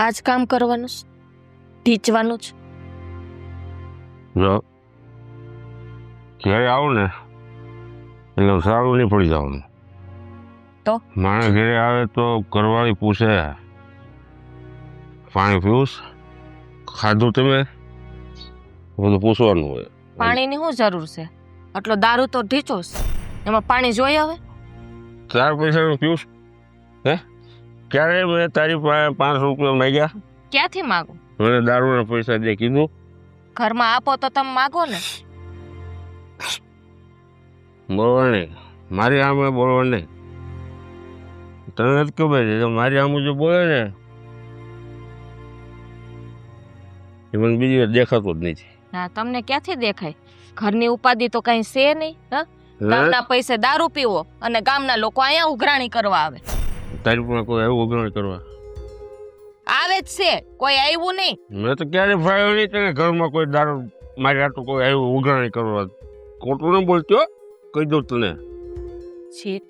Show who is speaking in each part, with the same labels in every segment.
Speaker 1: આ જ કામ કરવાનું છે, ઢીંચવાનું છે.
Speaker 2: જો ઘરે આવું ને એટલે સારું નહીં પડી જવાનું.
Speaker 1: તો
Speaker 2: માણસ ઘરે આવે તો ઘરવાળી પૂછે પાણી પીવું છે? ખાધું તમે? બધું પૂછવાનું હોય.
Speaker 1: પાણીની શું જરૂર છે? આટલો દારૂ તો ઢીંચો છે, એમાં પાણી જોઈએ હવે?
Speaker 2: 4 પૈસાનું પીવું છું? હે ક્યારે મેં તારી પાસે 5 રૂપિયા માંગ્યા?
Speaker 1: ક્યાંથી માગો?
Speaker 2: મને દારૂના પૈસા દે કીધું?
Speaker 1: ઘરમાં આપો તો તમે માગો ને.
Speaker 2: બોલવા નહીં, મારી આમે બોલવા નહીં. તને નથી ખબર છે મારી આમ જો બોલે ને એ મને બીજી વાર દેખાતો જ નથી.
Speaker 1: ના, તમને ક્યાંથી દેખાય? ઘરની ઉપાધિ તો કઈ છે નહીં. ગામના પૈસે દારૂ પીવો અને ગામના લોકો અહીંયા ઉઘરાણી કરવા આવે.
Speaker 2: તારી પણ કોઈ આવ્યું ઉઘરાણી કરવા?
Speaker 1: આવે જ છે, કોઈ આવ્યું નહીં.
Speaker 2: મેં તો ક્યારે ફાવ્યો નહીં તને ઘરમાં કોઈ દારૂ મારી આટલું કોઈ આવ્યું ઉઘરાણી કરવા. ખોટું ન બોલતો, કહી દઉં તને.
Speaker 1: જીત,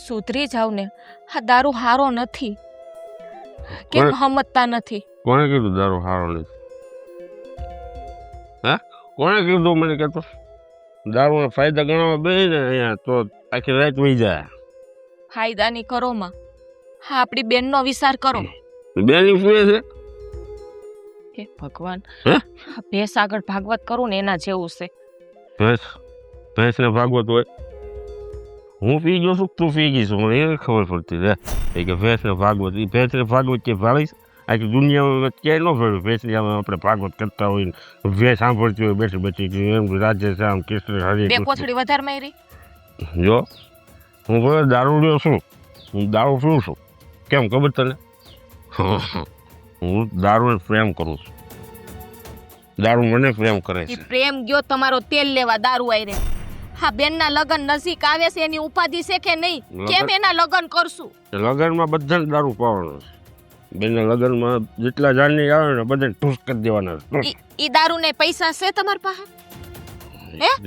Speaker 1: સુધરી જાવ ને. આ દારૂ હારો નથી. કેમ સમજતા નથી?
Speaker 2: કોણે કીધું દારૂ સારો નથી? હા, કોણે કીધું મને કહેતો? દારૂના ફાયદા ગણવા બે ને અહીંયા તો આખી રાત વહી જાય.
Speaker 1: ફાયદાની કરો માં. હા, આપણી બેનનો વિચાર કરો.
Speaker 2: બેની ફૂએ છે?
Speaker 1: હે ભગવાન,
Speaker 2: હે?
Speaker 1: ભેંસ આગળ ભાગવત કરું ને એના જેવું છે.
Speaker 2: ભેંસને ભાગવત હોય? હું પી ગયો છું તું પી ગઈ છું મને એ ખબર પડતી રહે કે ભેંસને ભાગવત. એ ભેંસને ભાગવત કે ભાળીશ આખી દુનિયામાં ક્યાંય ન ભળ્યું. ભેંસની આમાં આપણે ભાગવત કરતા હોય ભેંસ સાંભળતી હોય બેઠી બેઠી એમ રાજ્ય શ્યામ કૃષ્ણ હરે.
Speaker 1: બે કોથળી વધારે મારી.
Speaker 2: જો હું ભલે દારૂડિયો છું, હું દારૂ પીઉં છું. કેમ ખબર તને? હું દારૂને પ્રેમ કરું છું. દારૂ મને પ્રેમ કરે છે.
Speaker 1: પ્રેમ ગયો તમારો તેલ લેવા દારૂ આઈ. હા, બેનના લગન નજીક આવે છે એની ઉપાધિ છે કે નહીં? કેમ એના લગન કરશું?
Speaker 2: લગનમાં બધાને દારૂ પાવાનો છે. બેનના લગનમાં જેટલા જાણની આવે ને બધાને ઠૂસ કરી દેવાના.
Speaker 1: ઈ દારૂ ને પૈસા છે તમારી પાસે?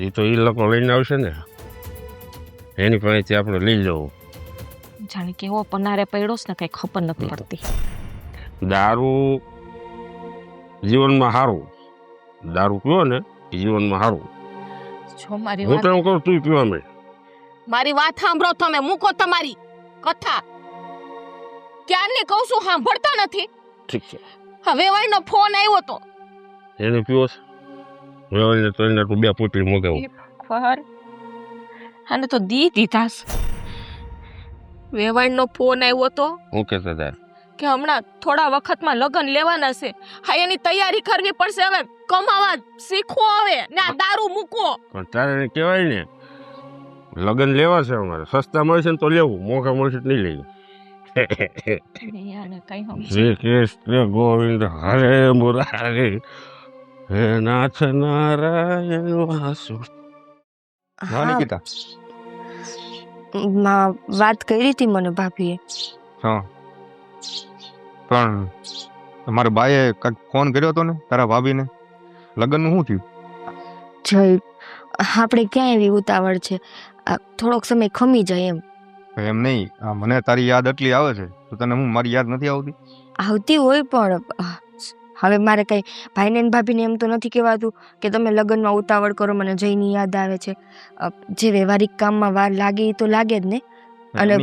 Speaker 2: એ તો એ લોકો લઈને આવશે ને, એની પાસેથી આપણે લઈ જવું.
Speaker 1: જાણે કેવો પનારે પડ્યો છે ને કઈ ખબર નથી પડતી.
Speaker 2: દારૂ જીવનમાં સારું. દારૂ પીવો ને એ જીવનમાં સારું.
Speaker 1: જો મારી
Speaker 2: હું તો એમ કહું તું પીવા માંડ.
Speaker 1: મારી વાત સાંભળો તમે. મૂકો તમારી કથા. ક્યારની કહું છું, સાંભળતા નથી.
Speaker 2: ઠીક છે.
Speaker 1: હવે વાયનો ફોન આવ્યો તો
Speaker 2: એને પીવો છે? વેવાઈને તો એને તું 2 પોટલી મગાવું.
Speaker 1: ખબર આને તો દી દીધા છે. વેવાઈનો ફોન આવ્યો તો
Speaker 2: હું કહેતા તાર
Speaker 1: કે હમણાં થોડા વખતમાં લગ્ન લેવાના છે. હા, એની તૈયારી કરવી પડશે. હવે કમાવા શીખવો હવે ને આ દારૂ મૂકો.
Speaker 2: પણ તારે એને કહેવાય ને લગ્ન લેવા છે અમારે. સસ્તા મળશે ને તો લેવું, મોંઘા મળશે તો નહીં લેવું. શ્રી કૃષ્ણ ગોવિંદ હરે મુરારે હે નાથ નારાયણ વાસુ.
Speaker 3: નિકિતા
Speaker 4: વાત કરી હતી મને ભાભીએ.
Speaker 3: હા, પણ તમારા બાએ કાંઈક ફોન કર્યો હતો ને તારા ભાભીને? લગ્નનું શું થયું?
Speaker 4: જય, આપણે ક્યાં એવી ઉતાવળ છે? થોડોક સમય ખમી જાય એમ.
Speaker 3: એમ નહીં, મને તારી યાદ એટલી આવે છે તો તને હું મારી યાદ નથી આવતી?
Speaker 4: આવતી હોય પણ હવે મારે કઈ ભાઈને ને ભાભીને એમ તો નથી કહેવાતું કે તમે લગ્નમાં ઉતાવળ કરો, મને જઈની યાદ આવે છે. જે વ્યવહારિક કામમાં વાર લાગે એ તો લાગે જ ને. અને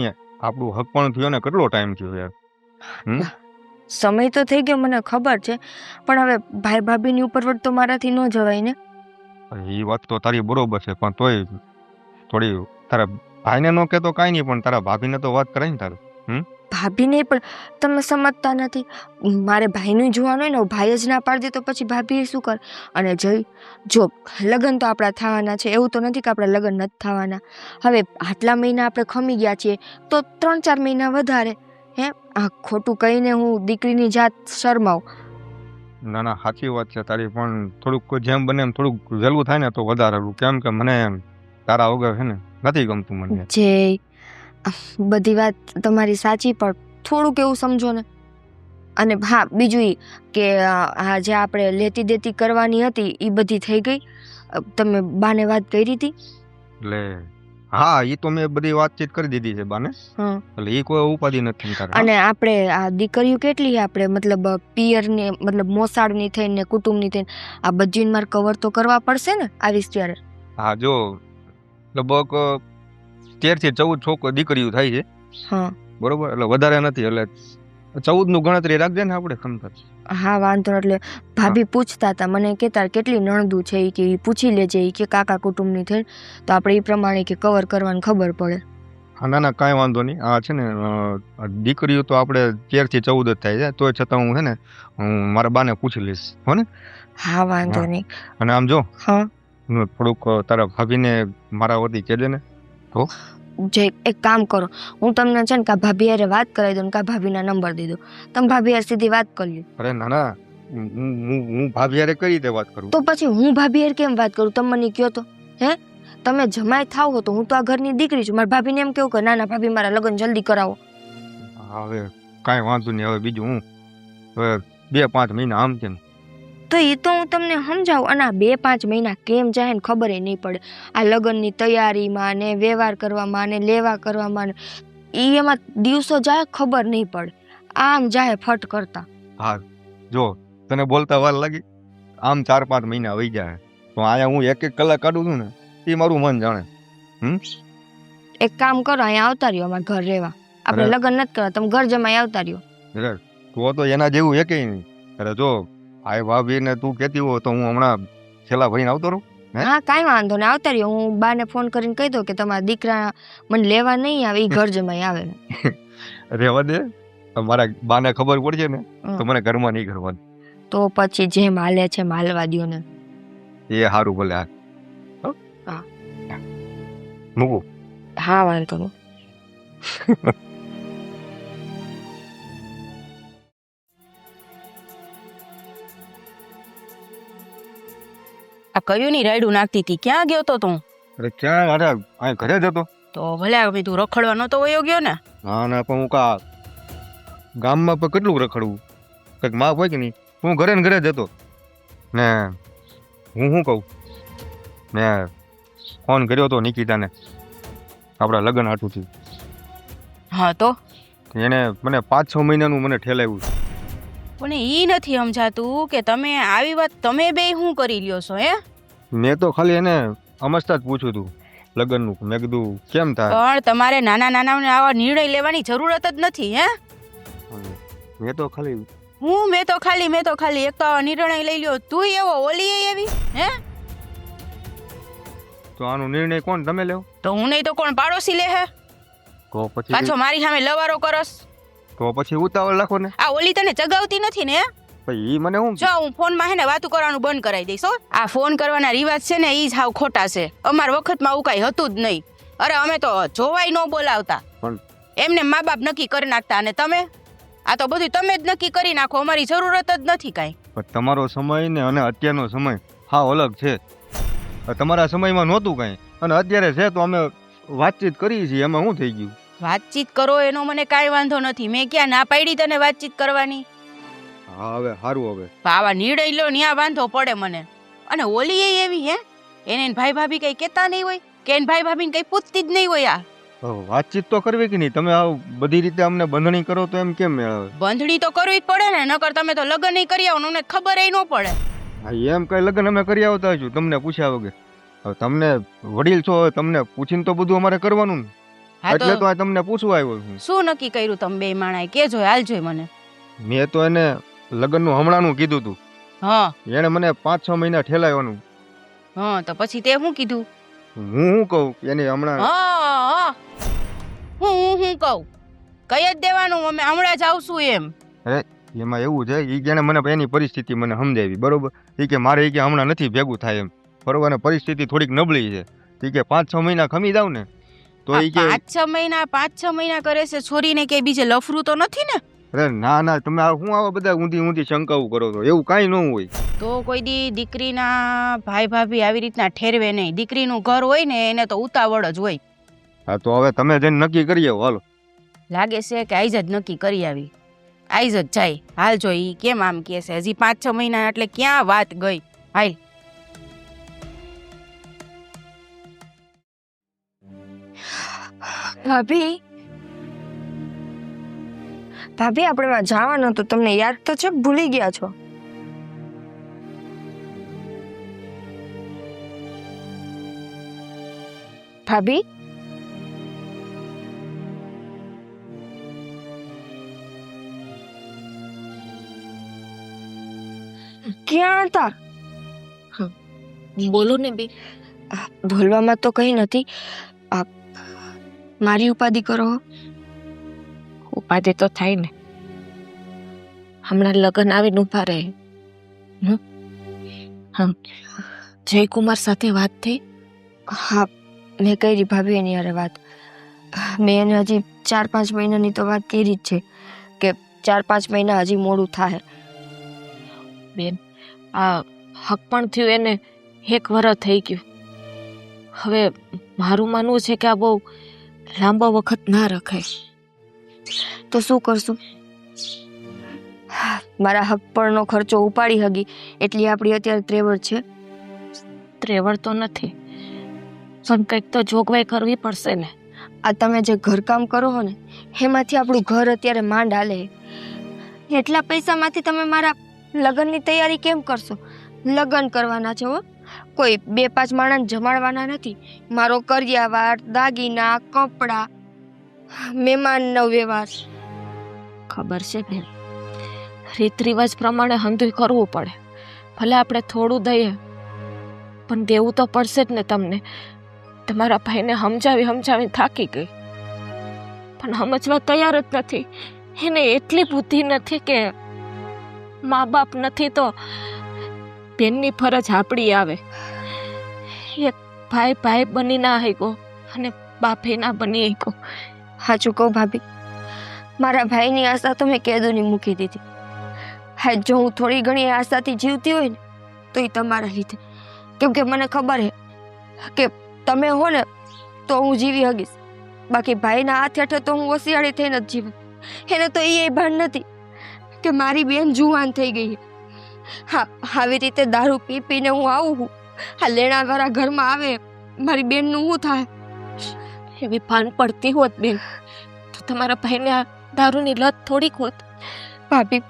Speaker 3: આપણું હક પણ થયો ને, કેટલો ટાઈમ થયો યાર.
Speaker 4: સમય તો થઈ ગયો મને ખબર છે, પણ હવે ભાઈ ભાભીની ઉપરવટ તો મારાથી ન જવાય ને.
Speaker 3: એ વાત તો તારી બરોબર છે, પણ તોય થોડી તારા ભાઈને ન કહેતો કાંઈ નહીં, પણ તારા ભાભીને તો વાત કરાય ને તારું.
Speaker 4: ભાભીને પણ તમે સમજતા નથી. મારે ભાઈનું જોવાનું હોય ને, ભાઈ જ ના પાડી દે તો પછી ભાભી શું કર? અને જો લગ્ન તો આપણા થવાના છે, એવું તો નથી કે આપણા લગ્ન નથી થવાના. હવે આટલા મહિના આપણે ખમી ગયા છીએ તો 3-4 મહિના વધારે. હે, આ ખોટું કહીને હું દીકરીની જાત શરમાવ?
Speaker 3: ના ના, સાચી વાત છે તારી, પણ થોડુંક જેમ બને એમ થોડુંક વહેલું થાય ને તો વધારે. કેમ કે મને તારા વગર છે ને નથી ગમતું મને.
Speaker 4: જે બધી વાત તમારી સાચી, પણ થોડુંક એવું સમજો ને. અને હા, બીજું એ કે આ જે આપણે લેતી દેતી કરવાની હતી એ બધી થઈ ગઈ. તમે બાને વાત કરી હતી?
Speaker 3: એટલે હા એ તો મેં બધી વાતચીત કરી દીધી છે બાને,
Speaker 4: હા
Speaker 3: એટલે એ કોઈ ઉપાધિ નથી તારે.
Speaker 4: અને આપણે આ દીકરીઓ કેટલી આપણે મતલબ પિયરની મતલબ મોસાળની થઈને કુટુંબની થઈને આ બધીને મારે કવર તો કરવા પડશે ને આવીશ ત્યારે.
Speaker 3: હા જો લગભગ 13 થી 14 દીકરીઓ થાય છે
Speaker 4: હા
Speaker 3: બરોબર, એટલે વધારે નથી, એટલે 14 નું ગણતરી રાખજે ને આપણે ખમતા.
Speaker 4: હા વાંધો નહીં. એટલે ભાભી પૂછતા હતા મને કે તાર કેટલી નણદું છે ઈ કે ઈ પૂછી લેજે ઈ કે કાકા કુટુંબની થઈને, તો આપણે એ પ્રમાણે કે કવર કરવાની ખબર પડે.
Speaker 3: હા ના ના કાંઈ વાંધો નહીં. આ છે ને આ દીકરીઓ તો આપણે 13 થી 14 જ થાય છે, તોય છતાં હું છે ને હું મારા બાને પૂછી લઈશ હો ને.
Speaker 4: હા વાંધો
Speaker 3: હા.
Speaker 4: નહીં.
Speaker 3: અને આમ જો
Speaker 4: હા
Speaker 3: થોડુંક તારા ભાભીને મારા વતી કહેજે ને.
Speaker 4: જે એક કામ કરો, હું તમને છે ને કા ભાભી હારે વાત કરાવી દઉં ને કા ભાભીના નંબર દઈ દઉં, તમે ભાભી હારે સીધી વાત કરી લ્યો.
Speaker 3: અરે ના ના હું ભાભી હારે કઈ રીતે વાત કરું?
Speaker 4: તો પછી હું ભાભી હારે કેમ વાત કરું? તમે મને કયો તો. હે તમે જમાઈ થાવ હો તો હું તો આ ઘરની દીકરી છું, મારા ભાભીને એમ કેવું કે ના ના ભાભી મારા લગ્ન જલ્દી કરાવો.
Speaker 3: હવે કાંઈ વાંધો નહીં, હવે બીજું હું હવે 2-5 મહિના આમ તેમ.
Speaker 4: તો એ તો હું તમને સમજાવું, અને આ 2-5 મહિના કેમ જાય ને ખબર નહીં પડે. આ લગ્નની તૈયારીમાં ને વ્યવહાર કરવામાં ને લેવા કરવામાં ને ઈ એમાં દિવસો જાય ખબર નહીં પડે, આમ જાય ફટ કરતા.
Speaker 3: હા જો તને બોલતા વાર લાગી, આમ 4-5 મહિના વહી જાય, તો અહીંયા હું 1-1 કલાક કાઢું છું ને એ મારું મન જાણે.
Speaker 4: એક કામ કરો, અહીંયા આવતા રહ્યો અમારા ઘર રહેવા. આપણે
Speaker 3: અરે.
Speaker 4: લગ્ન નથી કરવા, તમે ઘર જમાઈ આવતા રહ્યો.
Speaker 3: અરે તો એના જેવું એકેય નહીં. અરે જો આ ભાભી ને તું કહેતી હો તો હું હમણાં છેલ્લા ભરીને આવતો રહું. હે?
Speaker 4: હા કાંઈ વાંધો નહીં, આવતા રહ્યો. હું બાને ફોન કરીને કહી દઉં કે તમારા દીકરા મને લેવા નહીં આવે, એ ઘર જમાઈ આવે.
Speaker 3: રહેવા દે, મારા બાને ખબર પડશે ને
Speaker 4: હમ.
Speaker 3: તો મને ઘરમાં નહીં કરવાનું.
Speaker 4: તો પછી જેમ હાલે છે એમ હાલવા દ્યો ને.
Speaker 3: એ સારું ભલે. હા
Speaker 4: હા.
Speaker 3: મૂકું.
Speaker 4: હા વાંધો નહીં.
Speaker 5: આ કયું ની રાયડું નાખતી હતી, ક્યાં ગયો તો તું?
Speaker 3: અરે ક્યાં? અરે અહીં ઘરે જ હતો.
Speaker 5: તો ભલે હવે તું રખડવા નતો વયો ગયો ને?
Speaker 3: ના ના પણ હું કા ગામમાં પણ કેટલું રખડવું, કંઈક માપ હોય કે નહીં. હું ઘરે ને ઘરે જ હતો ને. હું શું કહું, મેં ફોન કર્યો હતો નિકિતાને આપણા લગ્ન હાટુથી.
Speaker 5: હા તો
Speaker 3: એને મને 5-6 મહિનાનું મને ઠેલાવ્યું છે.
Speaker 5: પણ ઈ નથી સમજાતું કે તમે આવી વાત તમે બે શું કરી લ્યો છો? હે
Speaker 3: મેં તો ખાલી એને અમસ્તા જ પૂછ્યું હતું લગ્નનું. મેં કીધું કેમ થાય.
Speaker 5: પણ તમારે નાના નાના આવા નિર્ણય લેવાની જરૂરત જ નથી. હે
Speaker 3: મેં તો ખાલી
Speaker 5: મેં તો ખાલી એક તો આવા નિર્ણય લઈ લ્યો. તું એવો ઓલી એવી. હે
Speaker 3: તો આનો નિર્ણય કોણ તમે લેવો?
Speaker 5: તો હું નહીં તો કોણ પાડોશી લે? હે
Speaker 3: તો પછી
Speaker 5: પાછો મારી સામે લવારો કરસ.
Speaker 3: તો પછી ઉતાવળ રાખો ને.
Speaker 5: આ ઓલી તને જગાવતી નથી ને?
Speaker 3: પછી ઈ મને હું
Speaker 5: જો હું ફોન માં હે ને વાતું કરવાનું બંધ કરાવી દઈશ. હો આ ફોન કરવાના રિવાજ છે ને ઈ જ હાવ ખોટા છે. અમાર વખતમાં આવું કાંઈ હતું જ નહીં. અરે અમે તો જોવાય ન બોલાવતા,
Speaker 3: પણ
Speaker 5: એમને મા બાપ નક્કી કરી નાખતા. અને તમે આ તો બધું તમે જ નક્કી કરી નાખો, અમારી જરૂરત જ નથી કાંઈ.
Speaker 3: પણ તમારો સમય ને અને અત્યારનો સમય હાવ અલગ છે. તમારા સમયમાં નહોતું કાંઈ અને અત્યારે છે, તો અમે વાતચીત કરીએ છીએ, એમાં શું થઈ ગયું?
Speaker 5: વાતચીત કરો એનો મને કાંઈ વાંધો નથી. મેં ક્યાં ના પાડી તને વાતચીત કરવાની?
Speaker 3: હા હવે સારું. હવે
Speaker 5: આવા નિર્ણય લો ન્યા વાંધો પડે મને. અને ઓલી એ એવી હે, એને ભાઈ ભાભી કઈ કહેતા નહીં હોય કે એને ભાઈ ભાભીને કઈ પૂછતી જ નહીં હોય. આ
Speaker 3: વાતચીત તો કરવી કે નહીં? તમે આ બધી રીતે અમને બંધણી કરો તો એમ કેમ મેળવે?
Speaker 5: બંધણી તો કરવી જ પડે ને, નકર તમે તો લગ્ન નહીં કરી આવો ને ખબર ન પડે.
Speaker 3: હા એમ કઈ લગ્ન અમે કરી આવતા છું તમને પૂછ્યા વગર? હવે તમને વડીલ છો, હવે તમને પૂછીને તો બધું અમારે કરવાનું ને.
Speaker 5: હા
Speaker 3: એટલે તો
Speaker 5: તો
Speaker 3: આ તમને પૂછવા આવ્યો છું.
Speaker 5: શું નક્કી કર્યું તમે બે માણાએ? કેજો હાલ જોઈ મને.
Speaker 3: મેં તો એને લગ્નનું હમણાંનું કીધું હતું.
Speaker 5: હા
Speaker 3: એને મને 5-6 મહિના ઠેલાવ્યાનું.
Speaker 5: હા તો પછી તે શું કીધું?
Speaker 3: હું શું કહું એને હમણાં
Speaker 5: હા હું કહું કઈ જ દેવાનું, અમે હમણાં જ આવશું એમ.
Speaker 3: એમાં એવું છે, એ કે મને એની પરિસ્થિતિ મને સમજાવી બરોબર. એ કે મારે કે હમણાં નથી ભેગું થાય એમ બરોબર, અને પરિસ્થિતિ થોડીક નબળી છે. એ કે 5-6 મહિના ખમી જાવ ને તો એ કે
Speaker 5: 5-6 મહિના કરે છે છોરીને, કે બીજે લફરું તો નથી ને?
Speaker 3: અરે ના ના, તમે શું આવા બધા ઊંધી શંકાઓ કરો છો? એવું કાંઈ ન હોય.
Speaker 5: તો કોઈ દી દીકરીના ભાઈ ભાભી આવી રીતના ઠેરવે નહીં. દીકરીનું ઘર હોય ને એને તો ઉતાવળ જ હોય.
Speaker 3: હા તો હવે તમે જઈને નક્કી કરી આવો. હાલો.
Speaker 5: લાગે છે કે આઈજ જ નક્કી કરી આવી, આઈજ જ જાય. હાલ જો ઈ કેમ આમ કે છે, હજી 5-6 મહિના એટલે ક્યાં વાત ગઈ. હાલ
Speaker 4: ભાભી ભાભી આપણે એમાં જવાનું હતું, તમને યાદ તો છે? ભૂલી ગયા છો? ભાભી ક્યાં હતા?
Speaker 1: બોલો ને બે.
Speaker 4: ભૂલવામાં તો કઈ નથી. મારી ઉપાધિ કરો.
Speaker 1: ઉપાધિ તો થાય ને. હમણાં લગ્ન આવીને ઉભા રહે. જયકુમાર સાથે વાત થઈ?
Speaker 4: હા, મેં કરી ભાભી એની હારે વાત. મેં એને હજી 4-5 મહિનાની તો વાત કરી જ છે કે 4-5 મહિના હજી મોડું થાય.
Speaker 1: બેન, આ હક પણ થયું એને 1 વર્ષ થઈ ગયું. હવે મારું માનવું છે કે આ બહુ લાંબો વખત ના રખાય.
Speaker 4: તો શું કરશું? મારા હક પરનો ખર્ચો ઉપાડી હગી એટલી આપણી અત્યારે ત્રેવડ છે.
Speaker 1: ત્રેવડ તો નથી, પણ કંઈક તો જોગવાઈ કરવી પડશે ને.
Speaker 4: આ તમે જે ઘરકામ કરો છો ને એમાંથી આપણું ઘર અત્યારે માંડ હાલે. એટલા પૈસામાંથી તમે મારા લગ્નની તૈયારી કેમ કરશો? લગ્ન કરવાના છે હો, કોઈ 2-5 માણસ જમાડવાના નથી. મારો કરિયાવાર, દાગીના, કપડાં, મહેમાનનો વ્યવહાર.
Speaker 1: ખબર છે બેન, રીત રિવાજ પ્રમાણે હંધુય કરવું પડે. ભલે આપણે થોડું દઈએ પણ દેવું તો પડશે જ ને તમને. તમારા ભાઈને સમજાવી થાકી ગઈ, પણ સમજવા તૈયાર જ નથી. એને એટલી બુદ્ધિ નથી કે મા બાપ નથી તો બેનની ફરજ આપણી આવે. એક ભાઈ બની ના હકો અને બાપે ના બની હકો.
Speaker 4: સાચું કહું ભાભી, મારા ભાઈની આશા તો મેં કેદુની મૂકી દીધી. હા, જો હું થોડી ઘણી આશાથી જીવતી હોય ને તો એ તમારા લીધે. કેમ કે મને ખબર છે કે તમે હો ને તો હું જીવી હગીશ, બાકી ભાઈના હાથ હેઠળ તો હું હોશિયાળી થઈને જ જીવે. એને તો એ ભાન નથી કે મારી બેન જુવાન થઈ ગઈ છે. હા, આવી રીતે દારૂ પીને હું આવું છું, આ લેણાવાળા ઘરમાં આવે, મારી બેનનું શું થાય?
Speaker 1: એવી ભાન પડતી હોત બેન તો તમારા ભાઈને આ દારૂની લત થોડીક હોત.
Speaker 4: ભાભી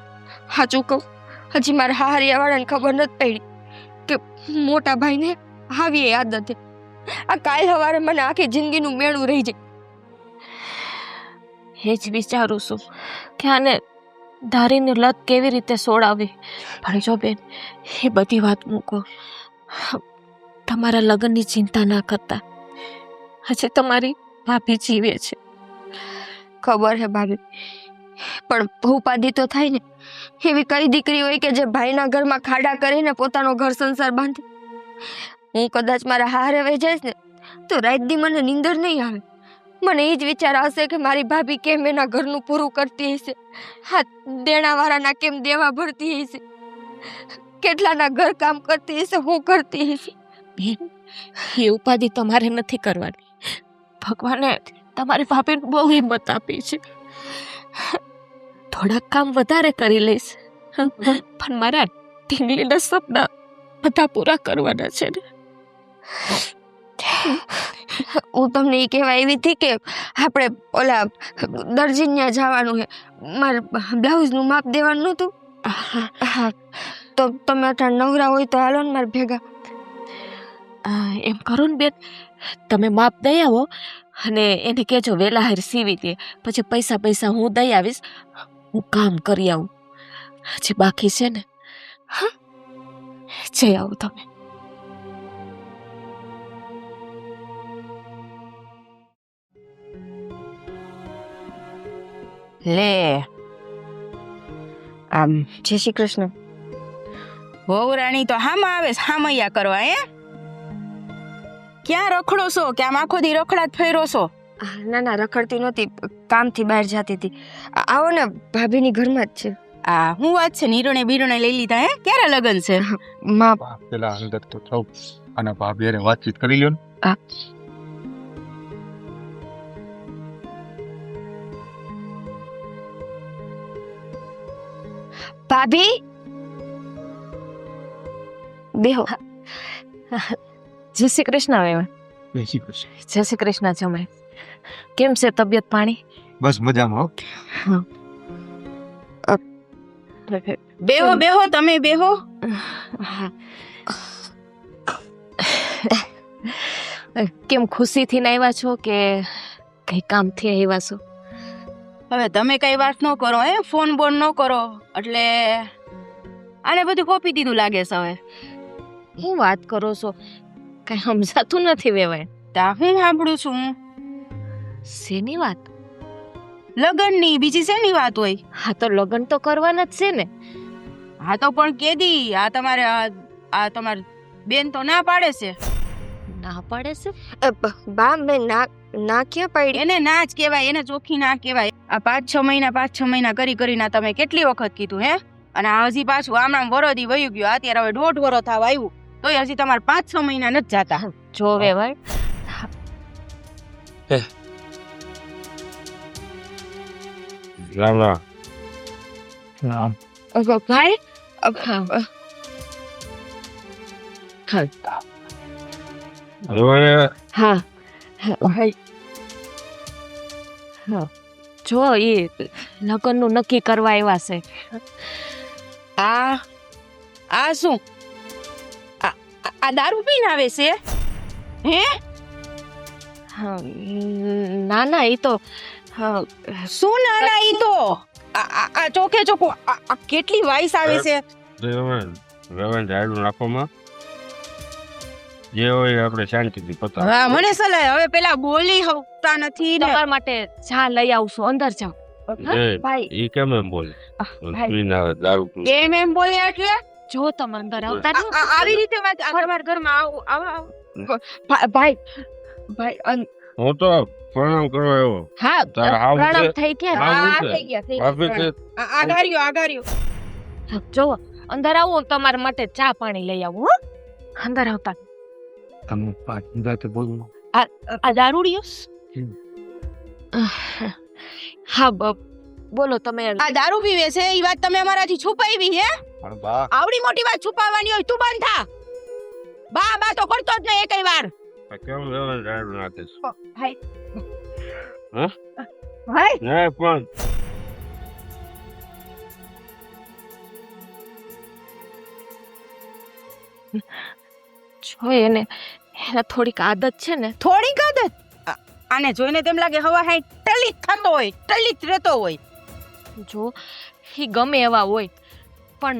Speaker 4: સાચું કહું, હજી મારા હારિયાવાળાને ખબર નથી પડી કે મોટા ભાઈને આવી આદત છે. આ કાલ સવારે મને આખી જિંદગીનું મેળું રહી જાય.
Speaker 1: એ જ વિચારું છું કે આને દારૂની લત કેવી રીતે છોડાવી. પણ જો બેન, એ બધી વાત મૂકો. તમારા લગ્નની ચિંતા ના કરતા, હજી તમારી ભાભી જીવે છે.
Speaker 4: ખબર છે ભાભી, પણ ઉપાધિ તો થાય ને. એવી કઈ દીકરી હોય કે જે ભાઈના ઘરમાં ખાડા કરીને પોતાનો ઘર સંસાર બાંધે? હું કદાચ મારા હારે વહી જઈશ ને તો રાત દી મને નીંદર નહીં આવે. મને એ જ વિચાર આવશે કે મારી ભાભી કેમ એના ઘરનું પૂરું કરતી હશે, હા દેણાવાળાના કેમ દેવા ભરતી હશે, કેટલાના ઘર કામ કરતી હશે, હું કરતી હશે.
Speaker 1: બેન, એ ઉપાધિ તમારે નથી કરવાની. ભગવાને તમારી ભાભીને બહુ હિંમત આપી છે. થોડાક કામ વધારે કરી લઈશ, પણ મારા ઢીંગલીના સપના બધા પૂરા કરવાના છે ને.
Speaker 4: હું તમને એ કહેવા એવી હતી કે આપણે ઓલા દરજીને જવાનું છે, મારે બ્લાઉઝનું માપ દેવાનું નહોતું. હા, તો તમે અત્યારે નવરા હોય તો હાલો ને મારે ભેગા.
Speaker 1: એમ કરો ને બેન, તમે માપ દઈ આવો અને એને કહેજો વહેલા હાર સીવી દે. પછી પૈસા હું દઈ આવીશ, હું કામ કરી આવું. હજી બાકી છે ને. હા, જઈ આવો તમે.
Speaker 5: લે
Speaker 4: આમ જય શ્રી કૃષ્ણ.
Speaker 5: વહુરાણી તો હામાં આવે હામૈયા કરવા. ક્યાં રખડો છો કે આમ આખો દી રખડા જ ફેરો છો?
Speaker 4: ના રખડતી નહોતી, કામથી બહાર જતી હતી. આવો ને, ભાભીની ઘરમાં જ છે.
Speaker 5: આ હું વાત છે, નિર્ણય બિરણય લઈ લીધા? ક્યારે લગન છે?
Speaker 4: માં
Speaker 3: પેલા અંદર તો થાવ અને ભાભી હારે વાતચીત કરી લ્યો ને.
Speaker 4: ભાભી બેહો.
Speaker 1: જય શ્રી કૃષ્ણ. હવે
Speaker 3: બેસી કરશે.
Speaker 1: જય શ્રી કૃષ્ણ જમાઈ. કેમ છે તબિયત પાણી?
Speaker 3: બસ મજામાં હો.
Speaker 5: બેહો બેહો તમે બેહો.
Speaker 1: હા. કેમ ખુશીથી આવ્યા છો કે કઈ કામથી આવ્યા છો?
Speaker 5: હવે તમે કઈ વાત ન કરો ફોન બોન ન કરો એટલે આને બધું કોપી દીધું લાગે છે હવે.
Speaker 1: હું વાત કરો છો? કઈ સમજાતું નથી વેવાય.
Speaker 5: તા હું સાંભળું છું
Speaker 1: શેની વાત?
Speaker 5: લગનની, બીજી શેની વાત હોય?
Speaker 1: હા તો લગ્ન તો કરવાના જ છે ને.
Speaker 5: હા તો પણ કેદી? આ તમાર બેન તો ના પાડે છે.
Speaker 1: ના પાડે છે?
Speaker 4: બા મેં ના ક્યાં પાડી?
Speaker 5: એને ના જ કહેવાય, એને ચોખ્ખી ના કહેવાય. આ 5-6 મહિના કરીને તમે કેટલી વખત કીધું હે? અને આ હજી પાછું આમ વરોધી વયું ગયું. અત્યારે હવે 1.5 વરસ થવા આવ્યું તોય હજી તમારે 5-6 મહિના નથી જાતા.
Speaker 1: જો વેવાય
Speaker 2: રામ રામ.
Speaker 4: ભાઈ
Speaker 2: હવે
Speaker 1: હા જો એ લગ્નનું નક્કી કરવા આવ્યા છે.
Speaker 5: આ શું? આ દારૂ પીને આવે છે હે?
Speaker 1: હા, ના ના એ તો
Speaker 5: શું નાના ઈ તો આ ચોખે ચોખ્ખું આ કેટલી વાઈસ આવે છે.
Speaker 2: વેવાણ ઝાડું નાખોમાં જે હોય આપણે શાંતિથી પતા.
Speaker 5: હા મને સલાહ હવે પેલા બોલી હકતા નથી ને.
Speaker 1: તમારા માટે ચા લઈ આવશું, અંદર જાઓ.
Speaker 4: ભાઈ
Speaker 2: ઈ કેમ એમ બોલે?
Speaker 1: ભાઈ.
Speaker 2: પીને આવે દારૂ પી.
Speaker 5: કેમ એમ બોલે એટલે?
Speaker 1: જો તમે અંદર આવતા રહ્યો.
Speaker 5: આવી રીતે વાત તમારા ઘરમાં આવો.
Speaker 4: ભાઈ
Speaker 2: હું તો પ્રણામ કરવા આવ્યો.
Speaker 1: હા
Speaker 2: તારા હાવ
Speaker 1: પ્રણામ
Speaker 2: છે?
Speaker 1: થઈ ગયા.
Speaker 2: હા,
Speaker 5: આ
Speaker 2: છે.
Speaker 5: થઈ ગયા
Speaker 2: ભાભી છે?
Speaker 5: આગાર્યો
Speaker 1: જો અંદર આવો, તમારા માટે ચા પાણી લઈ આવું. હો અંદર આવતા.
Speaker 3: તમે પાંચ જાતે બોલો.
Speaker 1: આ દારૂડિયો? હા બોલો તમે.
Speaker 5: આ દારૂ પીવે છે ઈ વાત તમે અમારાથી છુપાવી હે?
Speaker 3: પણ બા
Speaker 5: આવડી મોટી વાત છુપાવવાની હોય તું બંધ થા. બા તો કરતો જ નહીં એકઈ વાર.
Speaker 2: કેમ વેવાણ ઝાડું નાખે છે?
Speaker 5: ભાઈ
Speaker 2: હા?
Speaker 5: ભાઈ
Speaker 2: ના પણ
Speaker 1: જો એને થોડીક આદત છે ને.
Speaker 5: થોડીક આદત આને જોઈને તેમ લાગે હવા હાઈ ટલિત થતો હોય, ટલિત રહેતો હોય.
Speaker 1: જો એ ગમે એવા હોય પણ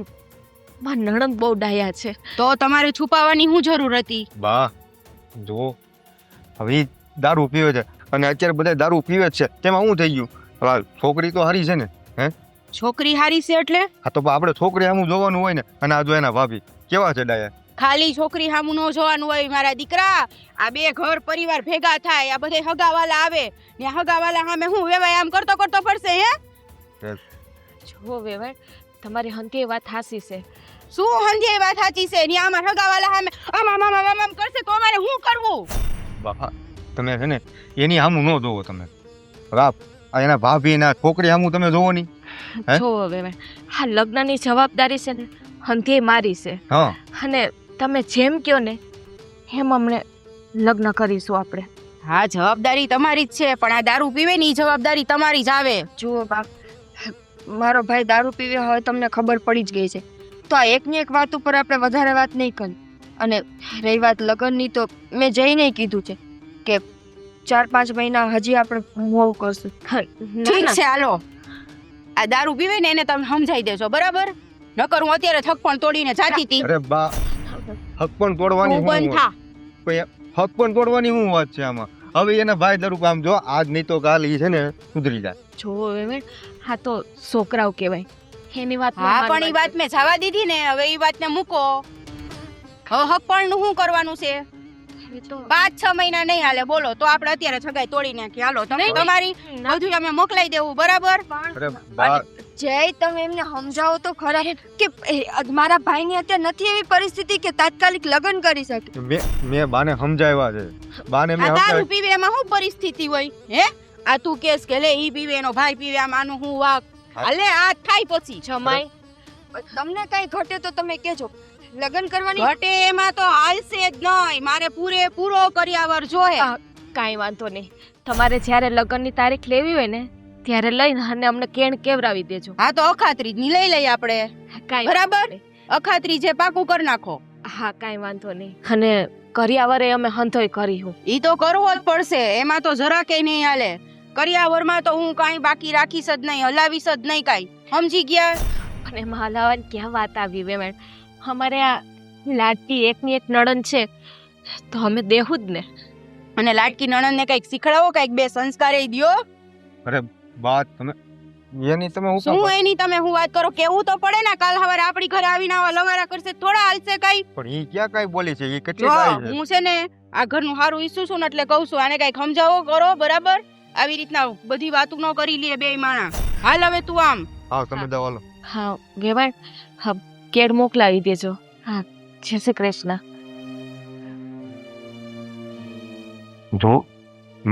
Speaker 1: મારા નણંદ બહુ ડાયા છે.
Speaker 5: તો તમારે છુપાવવાની શું જરૂર હતી?
Speaker 3: બા જો હવે ઈ દારૂ પીવે છે અને અત્યારે બધા દારૂ પીવે જ છે, તેમાં શું થઈ ગયું? હવે આ છોકરી તો હારી છે ને.
Speaker 5: છોકરી હારી છે એટલે
Speaker 3: હા તો આપણે છોકરી આમ જોવાનું હોય ને. અને આ જો એના ભાભી કેવા છે ડાયા.
Speaker 5: ખાલી છોકરી સામું ન જોવાનું હોય મારા દીકરા. આ બે ઘર પરિવાર ભેગા થાય, આ બધે હગાવાલા આવે ને હગાવાલા સામે હું વેવાય આમ કરતો પડશે હે?
Speaker 1: જો વેવાય તમારી હંતી વાત હાસી છે.
Speaker 5: શું હંધી વાત સાચી છે? ને આમાં હગાવાલા સામે આમ કરશે તો અમારે શું કરવું?
Speaker 3: બા તમે છે ને એની સામું ન જોવો તમે. રાપ આ એના ભાભી ના છોકરી સામું તમે જોવો નહીં. હે?
Speaker 1: જો વેવાય હા લગ્નની જવાબદારી છે ને હંતી મારી છે.
Speaker 3: હા
Speaker 1: અને તમે જેમ કયો ને એમ અમને લગ્ન કરીશું આપણે.
Speaker 5: હા જવાબદારી તમારી જ છે, પણ આ દારૂ પીવે ને ઈ જવાબદારી તમારી જ આવે.
Speaker 4: જુઓ બાપ, મારો ભાઈ દારૂ પીવે હવે તમને ખબર પડી જ ગઈ છે, તો આ એકની એક વાત ઉપર આપણે વધારે વાત નહીં કરી. અને રહી વાત લગ્નની, તો મેં જઈને કીધું છે કે 4-5 મહિના હજી આપણે હોવું કરશું.
Speaker 5: ઠીક છે હાલો. આ દારૂ પીવે ને એને તમે સમજાઈ દેજો બરાબર? નકર હું અત્યારે થપ્પણ તોડીને જાતી હતી.
Speaker 3: અરે બા હક પણ તોડવાની
Speaker 5: તું બંધ થા.
Speaker 3: હક પણ તોડવાની શું વાત છે આમાં? હવે એના ભાઈ દારૂ આમ જો આજ નહીં તો કાલ ઈ છે ને સુધરી જાય.
Speaker 1: જો વેવાય હા તો છોકરાઓ કહેવાય એની વાત
Speaker 5: હા પણ ઈ વાત મેં જવા દીધી ને, હવે ઈ વાતને મૂકો. હવે હપ્પણ નું શું કરવાનું છે? 5-6 મહિના નહીં હાલે બોલો તો આપણે અત્યારે છગાઈ તોડી નાખી. હાલો તમે તમારી બધું અમે મોકલાઈ દેવું બરાબર?
Speaker 3: અરે બા
Speaker 4: જય તમે એમને સમજાવો તો ખરા કે મારા ભાઈની અત્યારે નથી એવી પરિસ્થિતિ કે તાત્કાલિક લગ્ન કરી શકે.
Speaker 3: મેં બાને સમજાવ્યા છે. બાને મેં
Speaker 5: આ દારૂ
Speaker 3: સમજાવ્યા.
Speaker 5: પીવે એમાં શું પરિસ્થિતિ હોય હે? આ તું કેસ કે લે ઈ પીવે એનો ભાઈ પીવે આમ આનું હું વાક હાલે આ થાય પછી
Speaker 1: જમાઈ
Speaker 4: તમને કઈ ઘટે તો તમે કહેજો. લગ્ન કરવાની
Speaker 5: ઘટે એમાં તો હાલશે જ નહીં, મારે પૂરેપૂરો કર્યાવર જોઈએ.
Speaker 1: કાંઈ વાંધો નહીં, તમારે જ્યારે લગ્નની તારીખ લેવી હોય ને ત્યારે લઈને અને અમને કેણ કેવરાવી દેજો.
Speaker 5: હા તો અખાત્રી ની લઈ લઈએ આપણે,
Speaker 1: કાંઈ
Speaker 5: બરાબર?
Speaker 1: વાંધો નહીં.
Speaker 5: અખાત્રી જે પાકું કરી નાખો.
Speaker 1: હા કાંઈ વાંધો નહીં. અને કર્યાવરે અમે હંધોય કરી હું.
Speaker 5: ઈ તો કરવો જ પડશે, એમાં તો જરાકે નહીં હાલે. કર્યાવરમાં તો હું કાંઈ બાકી રાખીશ જ નહીં, હલાવીશ જ નહીં કાંઈ, સમજી ગયા?
Speaker 1: અને એમાં હલાવવાની ક્યાં વાત આવી વેમેણ? અમારે આ લાડકી એકની એક નણંદ છે તો અમે દેવું જ ને.
Speaker 5: અને લાડકી નણંદને કંઈક શીખડાવો, કંઈક બે સંસ્કાર એ દ્યો.
Speaker 3: વાત તમે એની તમે હું
Speaker 5: શું એની તમે હું વાત કરો? કેવું તો પડે ને, કાલ સવારે આપણી ઘરે આવીને આવા લવારા કરશે થોડા હાલશે કાંઈ?
Speaker 3: પણ ઈ ક્યાં કાંઈ બોલી છે, ઈ કેટલી
Speaker 5: જો
Speaker 3: કાંઈ છે.
Speaker 5: હું છે ને આ ઘરનું સારું ઈચ્છું છું ને એટલે કહું છું, આને કાંઈક સમજાવો કરો, બરાબર? આવી રીતના બધી વાતું ન કરી લે બે માણા. હાલ હવે તું આમ.
Speaker 3: હા તમે દવા લો.
Speaker 1: હા વેવાણ, હા કેળ મોકલાવી દેજો. હા જય શ્રી કૃષ્ણ.
Speaker 3: જો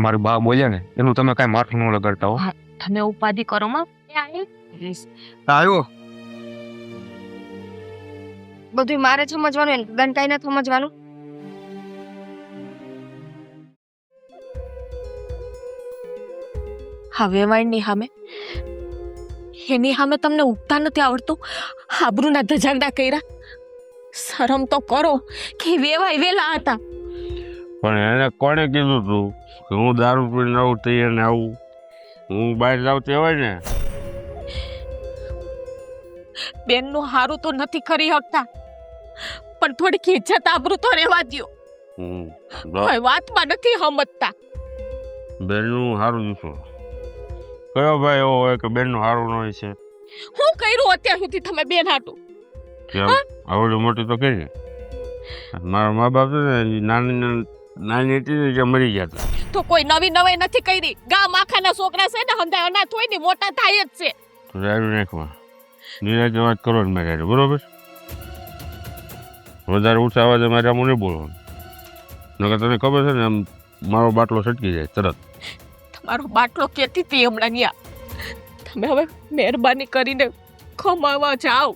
Speaker 3: મારી બા બોલ્યા ને એનું તમે કાંઈ માથું ન લગાડતા હો.
Speaker 1: તમે ઉપાધિ કરો માં.
Speaker 3: આવ્યો
Speaker 4: બધું મારે સમજવાનું એને લગ્ન કાંઈ નથી સમજવાનું.
Speaker 1: હા વેવાણની સામે એની સામે તમને ઉગતા નથી આવડતું, આબરૂના ધજાગડા કર્યા. શરમ તો કરો કે વેવાય વેલા હતા.
Speaker 2: પણ એને કોણે કીધું તું કે હું દારૂ પીને આવું તૈયાર ને આવું? હું બહાર જાઉં તે હોય ને.
Speaker 1: બેનનું હારું તો નથી કરી શકતા, પણ થોડીક ઇજ્જત આબરૂ તો રહેવા દ્યો. કોઈ વાતમાં નથી સમજતા.
Speaker 2: બેનનું સારું દીધું. કયો ભાઈ એવો હોય કે બેનનું સારું ન હોય છે?
Speaker 1: હું કર્યું અત્યાર સુધી તમે બેન હાટું?
Speaker 2: કેમ આવડું મોટી તો કરી. મારા મા બાપ છે ને નાની હતી ને જે મરી ગયા હતા.
Speaker 1: તો કોઈ નવી નવાઈ નથી કરી. ગામ આખાના છોકરા છે ને હંધાય અનાથ હોય ને મોટા થાય જ છે.
Speaker 2: તો રાયડું નાખવા નિરાતે વાત કરો ને મારે, બરોબર? વધારે ઊંચા અવાજે મારે આમ નહીં બોલવાનું, નકર તને ખબર છે ને આમ મારો બાટલો છટકી જાય તરત.
Speaker 1: તમારો બાટલો કેતી હતી હમણાં ન્યા. તમે હવે મહેરબાની કરીને કમાવા જાઓ.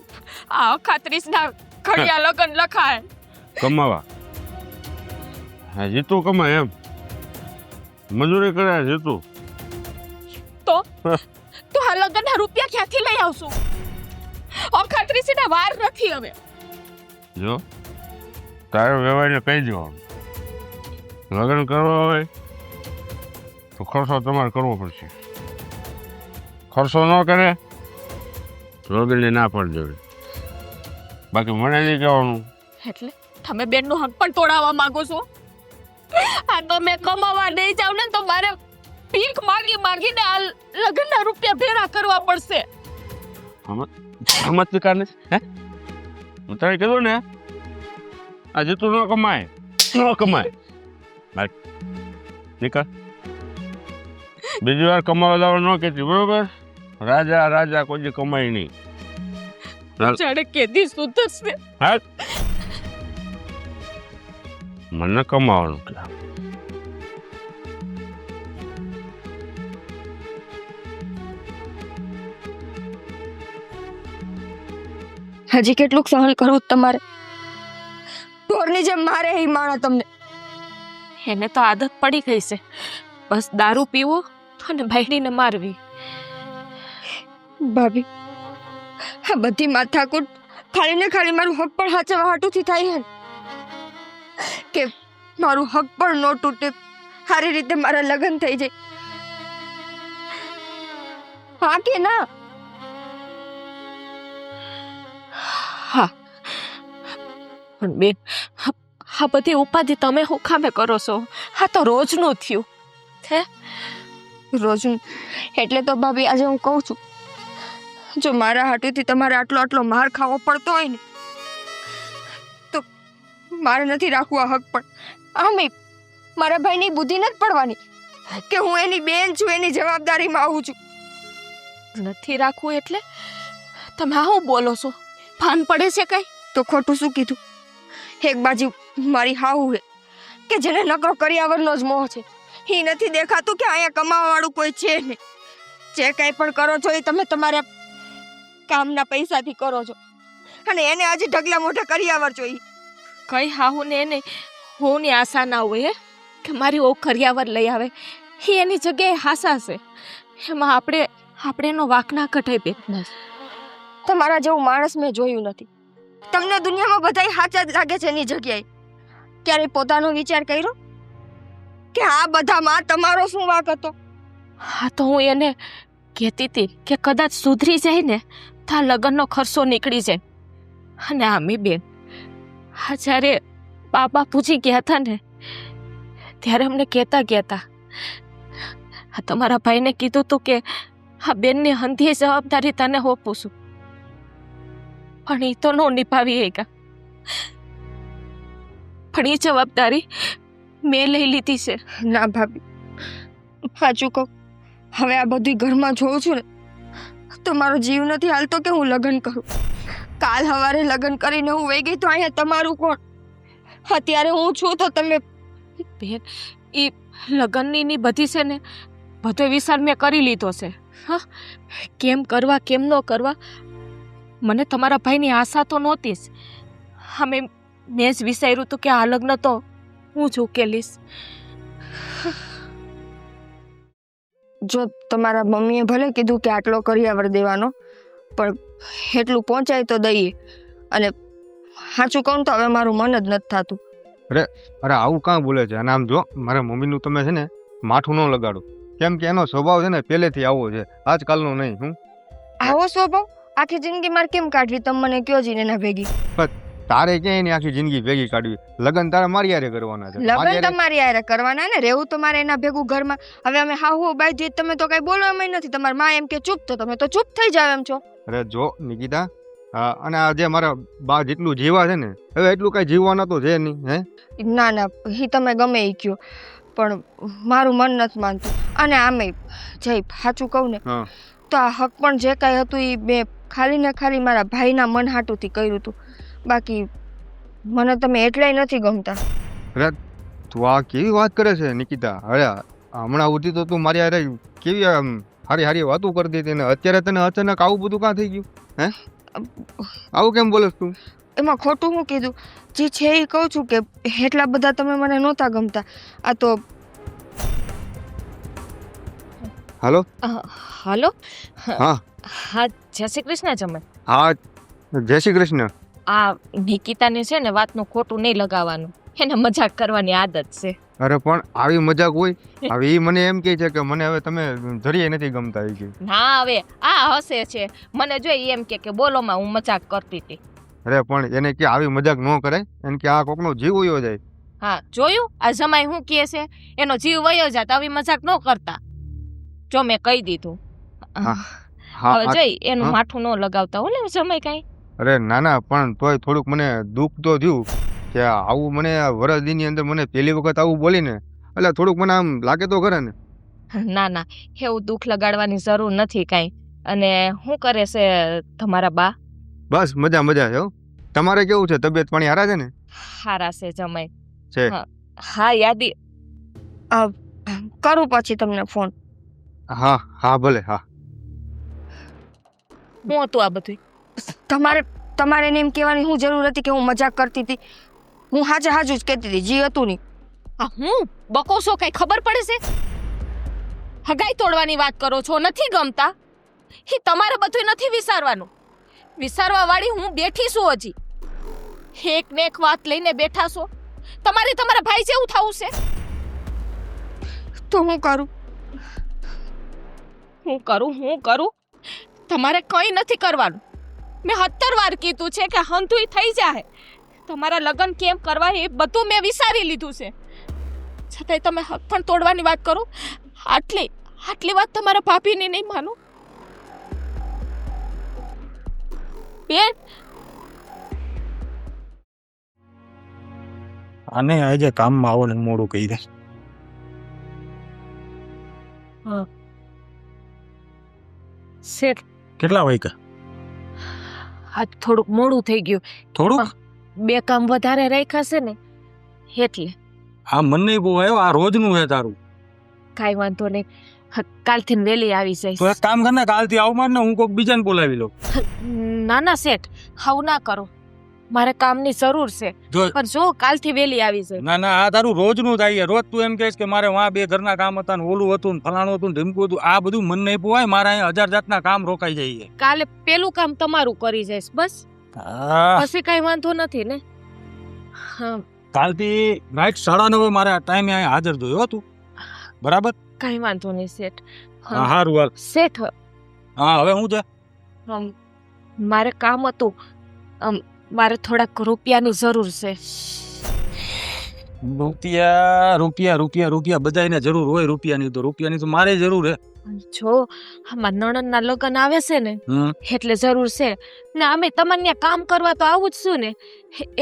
Speaker 1: આ અખાત્રીસના ઘડિયા લગન લખાય.
Speaker 2: કમાવા? હા જીતું કમાય એમ, મજૂરી કરે જીતું.
Speaker 1: તો આ લગનના રૂપિયા ક્યાંથી લઈ આવશું? અખાત્રીસના વાર નથી હવે.
Speaker 2: જો તારે વ્યવહારને કહી દેવાનું, લગ્ન કરવા હોય તો ખર્ચો તમારે કરવો પડશે. ખર્ચો ન કરે લગ્નને ના પાડી દેવી. બાકી મને નહીં કહેવાનું.
Speaker 1: એટલે તમે બેનનું હક પણ તોડાવવા માંગો છો? આ તમે કમાવા નહીં જાવ ને તો મારે ભીખ માગીને આ લગ્નના રૂપિયા ભેગા કરવા પડશે.
Speaker 2: સમજ કારણે હે હું તારે કીધું ને આ જેટલું ન કમાય નીકળ. બીજી વાર કમાવા જવાનું ન કહેતી, બરોબર? રાજા કોઈ દી કમાય નહીં.
Speaker 1: જાણે કેદી સુધરશે.
Speaker 2: હા મને કમાવાનું કે
Speaker 4: હજી કેટલુંક સહન કરવું તમારે? ઢોરની જેમ મારે એ માણા તમને.
Speaker 1: એને તો આદત પડી ગઈ છે, બસ દારૂ પીવો અને ભાઈડીને મારવી.
Speaker 4: ભાભી આ બધી માથાકૂટ ખાલી ને ખાલી મારું હક પણ હાચવા હાટુથી થાય છે કે મારું હક પણ ન તૂટે, સારી રીતે મારા લગ્ન થઈ જાય. હા કે ના?
Speaker 1: હા પણ બેન, આ બધી ઉપાધિ તમે શું કામે કરો છો? આ તો રોજનું થયું છે.
Speaker 4: રોજનું એટલે તો ભાભી આજે હું કહું છું, જો મારા હાટુથી તમારે આટલો માર ખાવો પડતો હોય ને તો મારે નથી રાખવું આ હક. પણ આમે મારા ભાઈની બુદ્ધિ નથી પડવાની કે હું એની બેન છું, એની જવાબદારીમાં આવું છું.
Speaker 1: નથી રાખવું એટલે તમે આવું બોલો છો? ભાન પડે છે કઈ?
Speaker 4: તો ખોટું શું કીધું? એક બાજુ મારી હાહુ હે કે જેને નકરો કર્યાવરનો જ મોહ છે. એ નથી દેખાતું કે અહીંયા કમાવા વાળું કોઈ છે નહીં. જે કાંઈ પણ કરો છો એ તમે તમારા કામના પૈસાથી કરો છો. અને એને હજી ઢગલા મોઢા કરિયાવર જોઈએ.
Speaker 1: કઈ હાહુ ને એને હોની આશા ના હોય હે કે મારી ઓ કરિયાવર લઈ આવે. એ એની જગ્યાએ હાસા છે. એમાં આપણે એનો વાંક ના કઢાય બેન.
Speaker 4: તમારા જેવું માણસ મેં જોયું નથી. તમને દુનિયામાં બધાય સાચા જ લાગે છે એની જગ્યાએ. ક્યારે પોતાનો વિચાર કર્યો કે આ બધામાં તમારો શું વાંક હતો?
Speaker 1: હા તો હું એને કહેતી હતી કે કદાચ સુધરી જાય ને તો આ લગ્નનો ખર્ચો નીકળી જાય. અને આમી બેન હા જ્યારે બાપુજી ગયા હતા ને ત્યારે અમને કહેતા તમારા ભાઈને કીધું હતું કે આ બેનની હંધી જવાબદારી તને હોપું છું, પણ એ તો ન નિભાવી ગયા. પણ એ જવાબદારી મેં લઈ લીધી છે.
Speaker 4: ના ભાભી, સાચું કહું, હવે આ બધું ઘરમાં જોઉં છું ને તો મારો જીવ નથી હાલતો કે હું લગ્ન કરું. કાલ સવારે લગ્ન કરીને હું વહી ગઈ તો અહીંયા તમારું કોણ? અત્યારે હું છું તો તમે
Speaker 1: બેન એ લગ્નની ની બધી છે ને બધો વિચાર મેં કરી લીધો છે. હા, કેમ કરવા કેમ ન કરવા મને તમારા ભાઈની આશા તો નહોતી જ. હા મેં જ વિચાર્યું હતું કે આ લગ્ન તો હું જ ઉકેલીશ.
Speaker 4: જો તમારા મમ્મીએ ભલે કીધું કે આટલો કરિયાવર દેવાનો, પણ એટલું પહોંચાય તો દઈએ. અને સાચું કહું તો હવે મારું મન જ નથી થતું.
Speaker 3: અરે આવું કાં બોલે છે? અને આમ જો મારા મમ્મીનું તમે છે ને માઠું ન લગાડો, કેમ કે એનો સ્વભાવ છે ને પહેલેથી આવો છે, આજકાલનો નહીં. હું
Speaker 4: આવો સ્વભાવ આખી જિંદગી મારે કેમ કાઢવી? તમે મને કયો જીને ના ભેગી.
Speaker 3: તારે ક્યાંય એની આખી જિંદગી ભેગી કાઢવી? લગ્ન તારે મારી હારે કરવાના છે.
Speaker 4: લગ્ન તમારી હારે કરવાના ને, રહેવું તો મારે એના ભેગું ઘરમાં. હવે અમે હાહુ બાઈ જઈએ તમે તો કઈ બોલો એમ નથી. તમારી માં એમ કે ચૂપ તો તમે તો ચૂપ થઈ જાવ એમ છો.
Speaker 3: અરે જો નિકિતા, અને આ જે મારા બા જેટલું જીવા છે ને હવે એટલું કઈ જીવવાના તો છે નહીં. હે
Speaker 4: ના ના, એ તમે ગમે એ કયો, પણ મારું મન નથી માનતું. અને આમે જય સાચું કહું ને તો આ હક પણ જે કાંઈ હતું એ મેં ખાલી ને ખાલી મારા ભાઈના મન હાટુથી કર્યું હતું. બાકી મને તમે એટલાય નથી ગમતા.
Speaker 3: અરે તું આ કેવી વાત કરે છે નિકિતા? અરે હમણાં સુધી તો તું મારી હારે કેવી હારી હારી વાતો કરતી હતી ને અત્યારે તને અચાનક આવું બધું કાં થઈ ગયું? હે આવું કેમ બોલે તું?
Speaker 4: એમાં ખોટું હું કીધું? જે છે એ કહું છું કે એટલા બધા તમે મને નહોતા ગમતા. આ તો
Speaker 3: હાલો
Speaker 1: હાલો.
Speaker 3: હા
Speaker 1: હા, જય શ્રી કૃષ્ણ જમાઈ.
Speaker 3: હા, જય શ્રી કૃષ્ણ.
Speaker 1: આ નિકિતાને છે ને વાતનું ખોટું નહીં લગાવવાનું, એને મજાક કરવાની આદત છે.
Speaker 3: અરે પણ આવી મજાક હોય? હવે એ મને એમ કહે છે કે મને હવે તમે જરીએ નથી ગમતા. એ કે
Speaker 1: ના, હવે આ હસે છે મને જોઈ એમ કે બોલોમાં હું મજાક કરતી હતી.
Speaker 3: અરે પણ એને કે આવી મજાક ન કરે, એને કે આ કોકનો જીવ વયો જાય.
Speaker 1: હા જોયું, આ જમાઈ હું કહે છે એનો જીવ વયો જાત, આવી મજાક ન કરતા. જો મેં કહી દીધું. હવે જોઈ એનું માથું ન લગાવતા હો ને જમાઈ કાંઈ.
Speaker 3: અરે ના ના, પણ તોય થોડુંક મને દુઃખ તો થયું કે આવું મને વરસદીની અંદર મને પહેલી વખત આવું બોલીને એટલે થોડુંક મને આમ લાગે તો ખરે ને.
Speaker 1: ના ના, એવું દુઃખ લગાડવાની જરૂર નથી કાંઈ. અને શું કરે છે તમારા બા?
Speaker 3: બસ મજા મજા છે. તમારે કેવું છે? તબિયત પાણી હારા છે ને?
Speaker 1: હારા છે જમાઈ
Speaker 3: છે.
Speaker 1: હા યાદી
Speaker 4: કરું પછી તમને ફોન.
Speaker 3: હા હા ભલે. હા
Speaker 1: હું હતું આ બધું?
Speaker 4: તમારે એને એમ કહેવાની શું જરૂર હતી કે હું મજાક કરતી હતી? હું હાજે હાજુ જ કહેતી હતી, જી હતું નહીં.
Speaker 1: આ હું બકોસો કઈ ખબર પડે છે? હગાઈ તોડવાની વાત કરો છો, નથી ગમતા? એ તમારે બધું નથી વિચારવાનું. વિચારવા વાળી હું બેઠી છું. હજી એક ને એક વાત લઈને બેઠા છો. તમારે તમારા ભાઈ જેવું થવું છે?
Speaker 4: તો હું કરું?
Speaker 1: હું કરું? તમારે કંઈ નથી કરવાનું. મેં 17 વાર કીધું છે કે હંધુય થઈ જાય. તમારા લગ્ન કેમ કરવા એ બધું મેં વિચારી લીધું છે, છતાંય તમે હક પણ તોડવાની વાત કરો. આટલી વાત તમારા ભાભીને નહીં માનો બેન?
Speaker 6: આને આજે કામમાં આવો ને મોડું કહી દે.
Speaker 1: શેઠ
Speaker 6: કેટલા વાગ્યા?
Speaker 1: આજ થોડુંક મોડું થઈ ગયું.
Speaker 6: થોડુંક?
Speaker 1: 2 કામ વધારે રાખ્યા છે ને એટલે.
Speaker 6: આ મને બહુ આવ્યો, આ રોજનું છે તારું.
Speaker 1: કાંઈ વાંધો નહીં. કાલથી વહેલી આવી
Speaker 6: તો
Speaker 1: જઈશ
Speaker 6: એક કામ કર ને કાલથી આવમાં ને હું કોઈક બીજાને બોલાવી લઉં.
Speaker 1: ના ના શેઠ હાવ ના કરો મારે કામની જરૂર છે
Speaker 6: જો
Speaker 1: પણ જો કાલથી વહેલી આવી જઈશ
Speaker 6: ના ના આ તારું રોજનું થાય છે. રોજ તું એમ કહેશ કે મારે વાં 2 ઘરના કામ હતા ને ઓલું હતું ને ફલાણું હતું ને ઢીમકું હતું. આ બધું મન નહીં પોવાય. મારા અહીંયા 1000 જાતના કામ રોકાઈ જાય છે.
Speaker 1: કાલે પેલું કામ તમારું કરી જઈશ બસ
Speaker 6: હા,
Speaker 1: પછી કઈ વાંધો નથી ને હા
Speaker 6: કાલથી રાઈટ 9:30 મારે આ ટાઈમે અહીંયા હાજર જોયો તું. બરાબર?
Speaker 1: કઈ વાંધો નહીં શેઠ
Speaker 6: હા હારું હાલ.
Speaker 1: શેઠ
Speaker 6: હા હવે હું છે
Speaker 1: મારે કામ હતું મારે થોડાક રૂપિયાની જરૂર છે
Speaker 6: રૂપિયા રૂપિયા રૂપિયા રૂપિયા બધાયને જરૂર હોય રૂપિયાની. તો રૂપિયાની તો મારે જરૂર હે.
Speaker 1: જો આમાં નણંદના લગ્ન આવે છે ને
Speaker 6: હમ
Speaker 1: એટલે જરૂર છે ને અમે તમને ત્યાં કામ કરવા તો આવું જ છું ને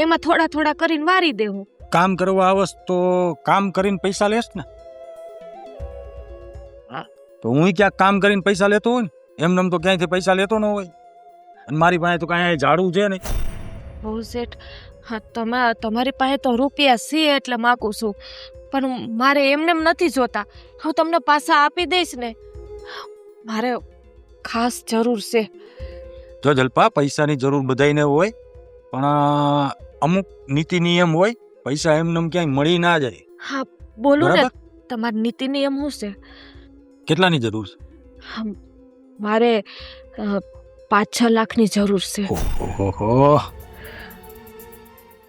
Speaker 1: એમાં થોડા થોડા કરીને વારી દેવું
Speaker 6: કામ કરવા આવસ તો કામ કરીને પૈસા લેશ ને. તો હું ક્યાંક કામ કરીને પૈસા લેતો હોય ને એમને તો ક્યાંયથી પૈસા લેતો ન હોય. અને મારી પાસે તો કાંઈ ઝાડું છે નહીં.
Speaker 1: બહુ શેઠ હા તમારી પાસે તો રૂપિયા છે એટલે માગું છું પણ મારે એમને એમ નથી જોતા હું તમને પાછા આપી દઈશ ને મારે ખાસ જરૂર છે
Speaker 6: જો જલપા પૈસાની જરૂર બધાયને હોય પણ અમુક નીતિ નિયમ હોય. પૈસા એમને ક્યાંય મળી ના જાય.
Speaker 1: હા બોલો ને
Speaker 6: બરાબર?
Speaker 1: તમારી નીતિ નિયમ શું છે
Speaker 6: કેટલાની જરૂર છે?
Speaker 1: મારે 5-6 લાખની જરૂર છે
Speaker 6: ઓહો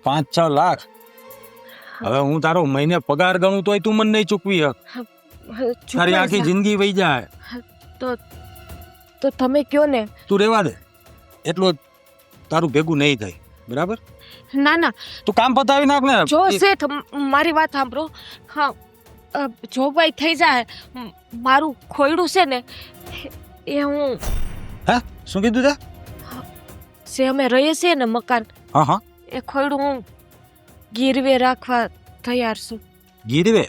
Speaker 6: 5-6 લાખ. હવે હું તારો મહિને પગાર ગણું તોય તું મને નહીં ચૂકવી શક. તારી આખી જિંદગી વહી જાય.
Speaker 1: તો તમે કયો ને
Speaker 6: તું રહેવા દે. એટલું તારું ભેગું નહીં થાય. બરાબર?
Speaker 1: ના ના
Speaker 6: તું કામ પતાવી નાખ ને.
Speaker 1: જો શેઠ મારી વાત સાંભળો હા જો ભાઈ થઈ જાય મારું ખોયડું છે ને એ હું
Speaker 6: હા શું કીધું તે?
Speaker 1: જે અમે રહીએ છીએ ને મકાન
Speaker 6: હા હા
Speaker 1: એ ખોયડું હું ગીરવે રાખવા તૈયાર છું
Speaker 6: ગીરવે.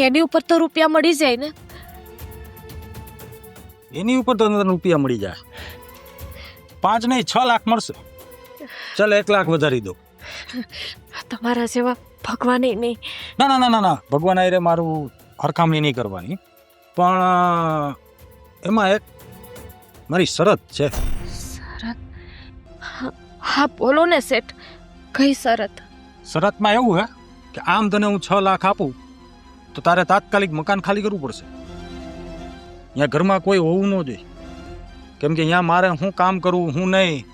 Speaker 1: એની ઉપર તો રૂપિયા મળી જાય ને
Speaker 6: એની ઉપર તો તને રૂપિયા મળી જાય. 5 નહીં 6 લાખ મળશે. ચાલ 1 લાખ વધારી દો.
Speaker 1: તમારા જેવા ભગવાને નહીં
Speaker 6: ના ના ના ના ના ભગવાન આયરે મારું હરખામણી નહીં કરવાની પણ એમાં એક મારી શરત છે.
Speaker 1: શરત હા બોલો ને શેઠ કઈ શરત
Speaker 6: શરતમાં એવું હે કે આમ તને હું 6 લાખ આપું તો તારે તાત્કાલિક મકાન ખાલી કરવું પડશે. અહીંયા ઘરમાં કોઈ હોવું ન જોઈએ કેમ કે અહીંયા મારે હું કામ કરવું હું નહીં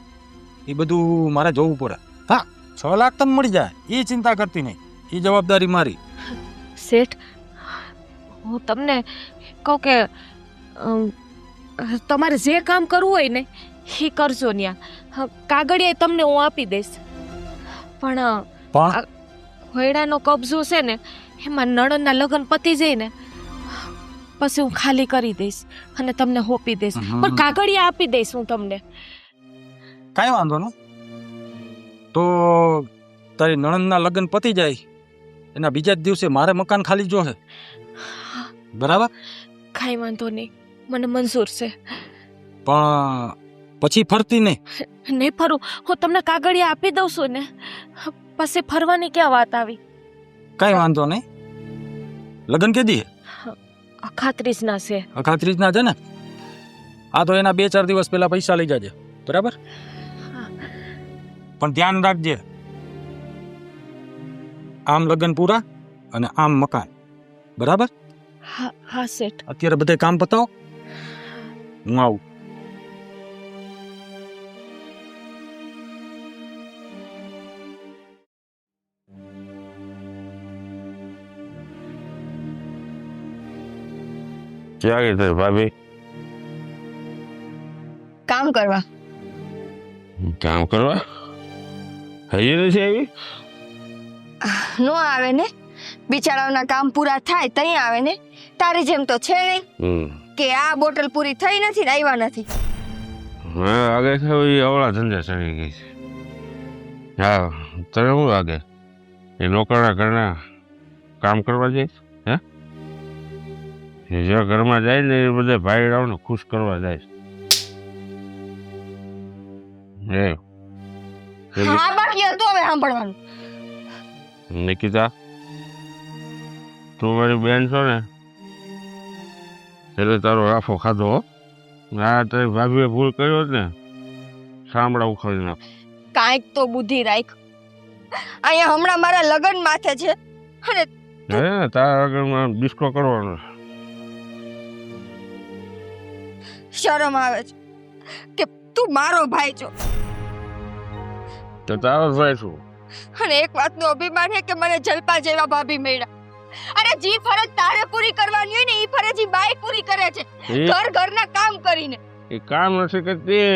Speaker 6: એ બધું મારે જોવું પડે. હા 6 લાખ તને મળી જાય એ ચિંતા કરતી નહીં. એ જવાબદારી મારી.
Speaker 1: શેઠ હું તમને કહું કે તમારે જે કામ કરવું હોય ને એ કરજો ત્યાં કાગળિયા તમને હું આપી દઈશ પણ
Speaker 6: પણ
Speaker 1: ખોયડાનો કબજો છે ને એમાં નણંદના લગ્ન પતી જાય ને પછી હું ખાલી કરી દઈશ અને તમને હોપી દઈશ પણ કાગળિયા આપી દઈશ હું તમને
Speaker 6: કાંઈ વાંધો નહીં. તો તારી નણંદના લગ્ન પતી જાય એના બીજા જ દિવસે મારે મકાન ખાલી જોશે. બરાબર?
Speaker 1: કાંઈ વાંધો નહીં મને મંજૂર છે
Speaker 6: પણ પછી ફરતી નહીં.
Speaker 1: નહીં ફરું હું તમને કાગળિયા આપી દઉં છું ને પછી ફરવાની ક્યાં વાત આવી.
Speaker 6: કાંઈ વાંધો નહીં. લગ્ન કેદી?
Speaker 1: 38 છે
Speaker 6: 38 છે ને. આ તો એના 2-4 દિવસ પહેલા પૈસા લઈ જાજે. બરાબર? પણ ધ્યાન રાખજે આમ લગ્ન પૂરા અને આમ મકાન. બરાબર?
Speaker 1: હા શેઠ
Speaker 6: અત્યારે બધે કામ પતાવો હું આવું.
Speaker 2: ક્યાં ગઈ તારી ભાભી?
Speaker 4: કામ કરવા
Speaker 2: કામ કરવા હજી નથી આવી?
Speaker 4: નો આવે ને બિચારાઓના કામ પૂરા થાય તઈ આવે ને. તારી જેમ તો છે નહીં કે આ બોટલ પૂરી થઈ નથી ને આવ્યા નથી.
Speaker 2: હા આગળ ખાવી અવળા ધંધા ચડી ગઈ છે. હા તને શું લાગે એ નોકરના ઘરના કામ કરવા જઈશ? હે જે ઘરમાં જાય ને એ બધા ભાઈડાઓને ખુશ કરવા જાય છે.
Speaker 4: હા બાકી હતું હવે સાંભળવાનું.
Speaker 2: નિકિતા તું મારી બેન છો ને એટલે તારો રાફો ખાધો હો. આ તારી ભાભીએ ભૂલ કર્યો ને સાંભળા ઉખાડી નાખ.
Speaker 4: કાંઈક તો બુદ્ધિ રાખ. અહીંયા હમણાં મારા લગ્ન માથે છે અને
Speaker 2: હે તારા આગળમાં ડિસ્કો કરવાનો.
Speaker 4: શરમ આવે છે કે તું મારો ભાઈ છો
Speaker 2: તો તારો ભાઈ શું?
Speaker 4: અને એક વાતનું અભિમાન છે કે મને જલપા જેવા ભાભી મળ્યા. અરે જી ફરજ તારે પૂરી કરવાની હોય ને એ ફરજ ઈ બાઈ પૂરી કરે છે
Speaker 2: એ-
Speaker 4: ઘરના કામ કરીને.
Speaker 2: એ કામ નથી કરતી.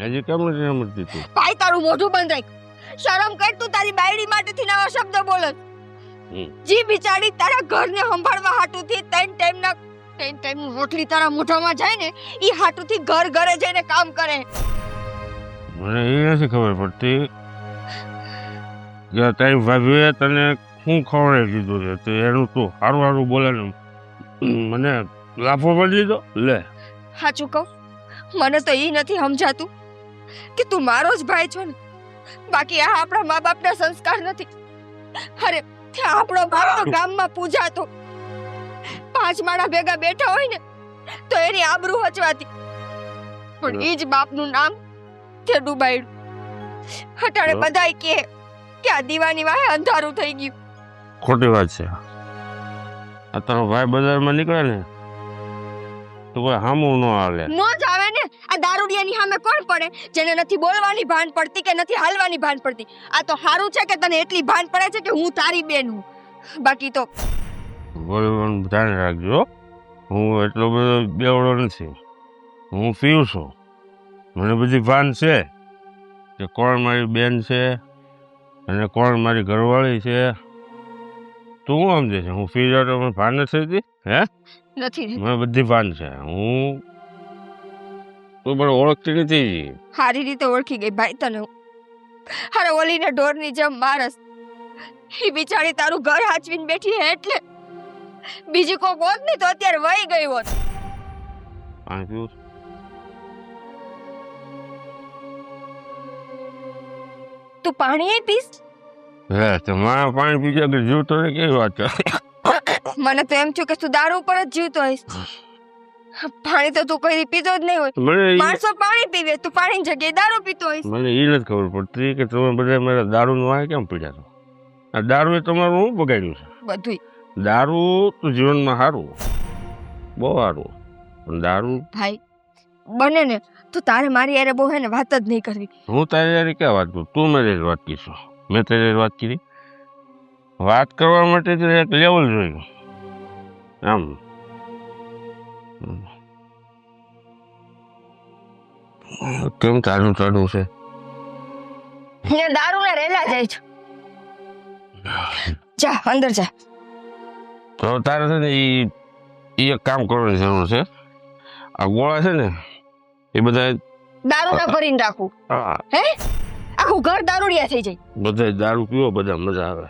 Speaker 2: હજી કેમ નથી સમજતી તું?
Speaker 4: ભાઈ તારું મોઢું બંધ રાખ. શરમ કર, તું તારી બાયડી માટેથી નવા શબ્દ બોલે.
Speaker 2: હમ.
Speaker 4: જી બિચારી તારા ઘરને સંભાળવા હાટુથી ત્રણ ટાઈમ રોટલી તારા મોઢામાં જાય ને ઈ હાટુથી ઘરે જઈને કામ કરે.
Speaker 2: મને એ નથી ખબર પડતી કે તારી ભાભીએ તને શું ખવડાવી દીધું છે તો એનું તું સારું સારું બોલે ને મને લાફો પડી દીધો. લે
Speaker 4: સાચું કહું, મને તો ઈ નથી સમજાતું કે તું મારો જ ભાઈ છો ને, બાકી આ આપણા મા બાપના સંસ્કાર નથી. અરે ત્યાં આપણો બાપ તો ગામમાં પૂજાતો, 5 માળા ભેગા બેઠા હોય ને તો એની આબરૂ હચવાતી, પણ ઈ જ બાપનું નામ તે ડૂબાડ્યું. હટાડે બધાય કે આ દીવાની વાહે અંધારું થઈ ગયું.
Speaker 2: ખોટી વાત છે. આ તારો ભાઈ બજારમાં નીકળે ને તો કોઈ હામું ન હાલે.
Speaker 4: નો જ આવે ને. આ દારૂડિયાની સામે કોણ પડે જેને નથી બોલવાની ભાન પડતી કે નથી હાલવાની ભાન પડતી. આ તો સારું છે કે તને એટલી ભાન પડે છે કે હું તારી બેન હું, બાકી તો
Speaker 2: બોલવાનું ધ્યાન રાખજો. હું એટલો બધો બેવડો નથી. હું પીવું છું. મને બધી ભાન છે કે કોણ મારી બેન છે અને કોણ મારી ઘરવાળી છે. તું શું સમજે છે? હું પી જાઉં તો મને ભાન નથી થતી? હે
Speaker 4: નથી.
Speaker 2: મને બધી ભાન છે. હું તું મને ઓળખતી નથી.
Speaker 4: સારી રીતે ઓળખી ગઈ ભાઈ તને હું. અરે ઓલીને ઢોરની જેમ મારસ. એ બિચારી તારું ઘર હાચવીને બેઠી હે એટલે. બીજી કોક હોત ને તો અત્યારે વહી ગઈ હોત.
Speaker 2: પાણી પીવું છે?
Speaker 4: તું પાણી પીસ?
Speaker 2: હે તો મારા પાણી પી જાય જીવતો ને કેવી વાત છે?
Speaker 4: મને તો એમ થયું કે તું દારૂ ઉપર જ જીવતો હોઈશ. પાણી તો તું કઈ પીતો જ નહીં હોય. માણસો પાણી પીવે, તું પાણીની જગ્યાએ દારૂ પીતો હોઈશ.
Speaker 2: મને એ નથી ખબર પડતી કે તમે બધા મારા દારૂનું વાય કેમ પીડ્યા છો? આ દારૂએ તમારું શું બગાડ્યું છે?
Speaker 4: બધુંય.
Speaker 2: દારૂ તો જીવનમાં સારું, બહુ સારું, પણ દારૂ
Speaker 4: ભાઈ બને ને તો તારે મારી યારે બહુ હે ને વાત જ નહીં કરવી.
Speaker 2: હું તારી યાર ક્યાં વાત કરું? તું મારી વાત કીશું, મેં તારી વાત કરી. વાત કરવા માટે તો એક લેવલ જોયું. આમ કેમ ચાલુ ચાલુ છે?
Speaker 4: અહીંયા દારૂના રેલા જાય છે. જા અંદર જા.
Speaker 2: તો તારે છે ને એ એક કામ કરવાની જરૂર છે. આ ગોળા છે ને એ બધા
Speaker 4: દારૂના ભરીને રાખું.
Speaker 2: હા,
Speaker 4: હે આખું ઘર દારૂડિયા થઈ જાય.
Speaker 2: બધા દારૂ પીવો, બધા મજા આવે.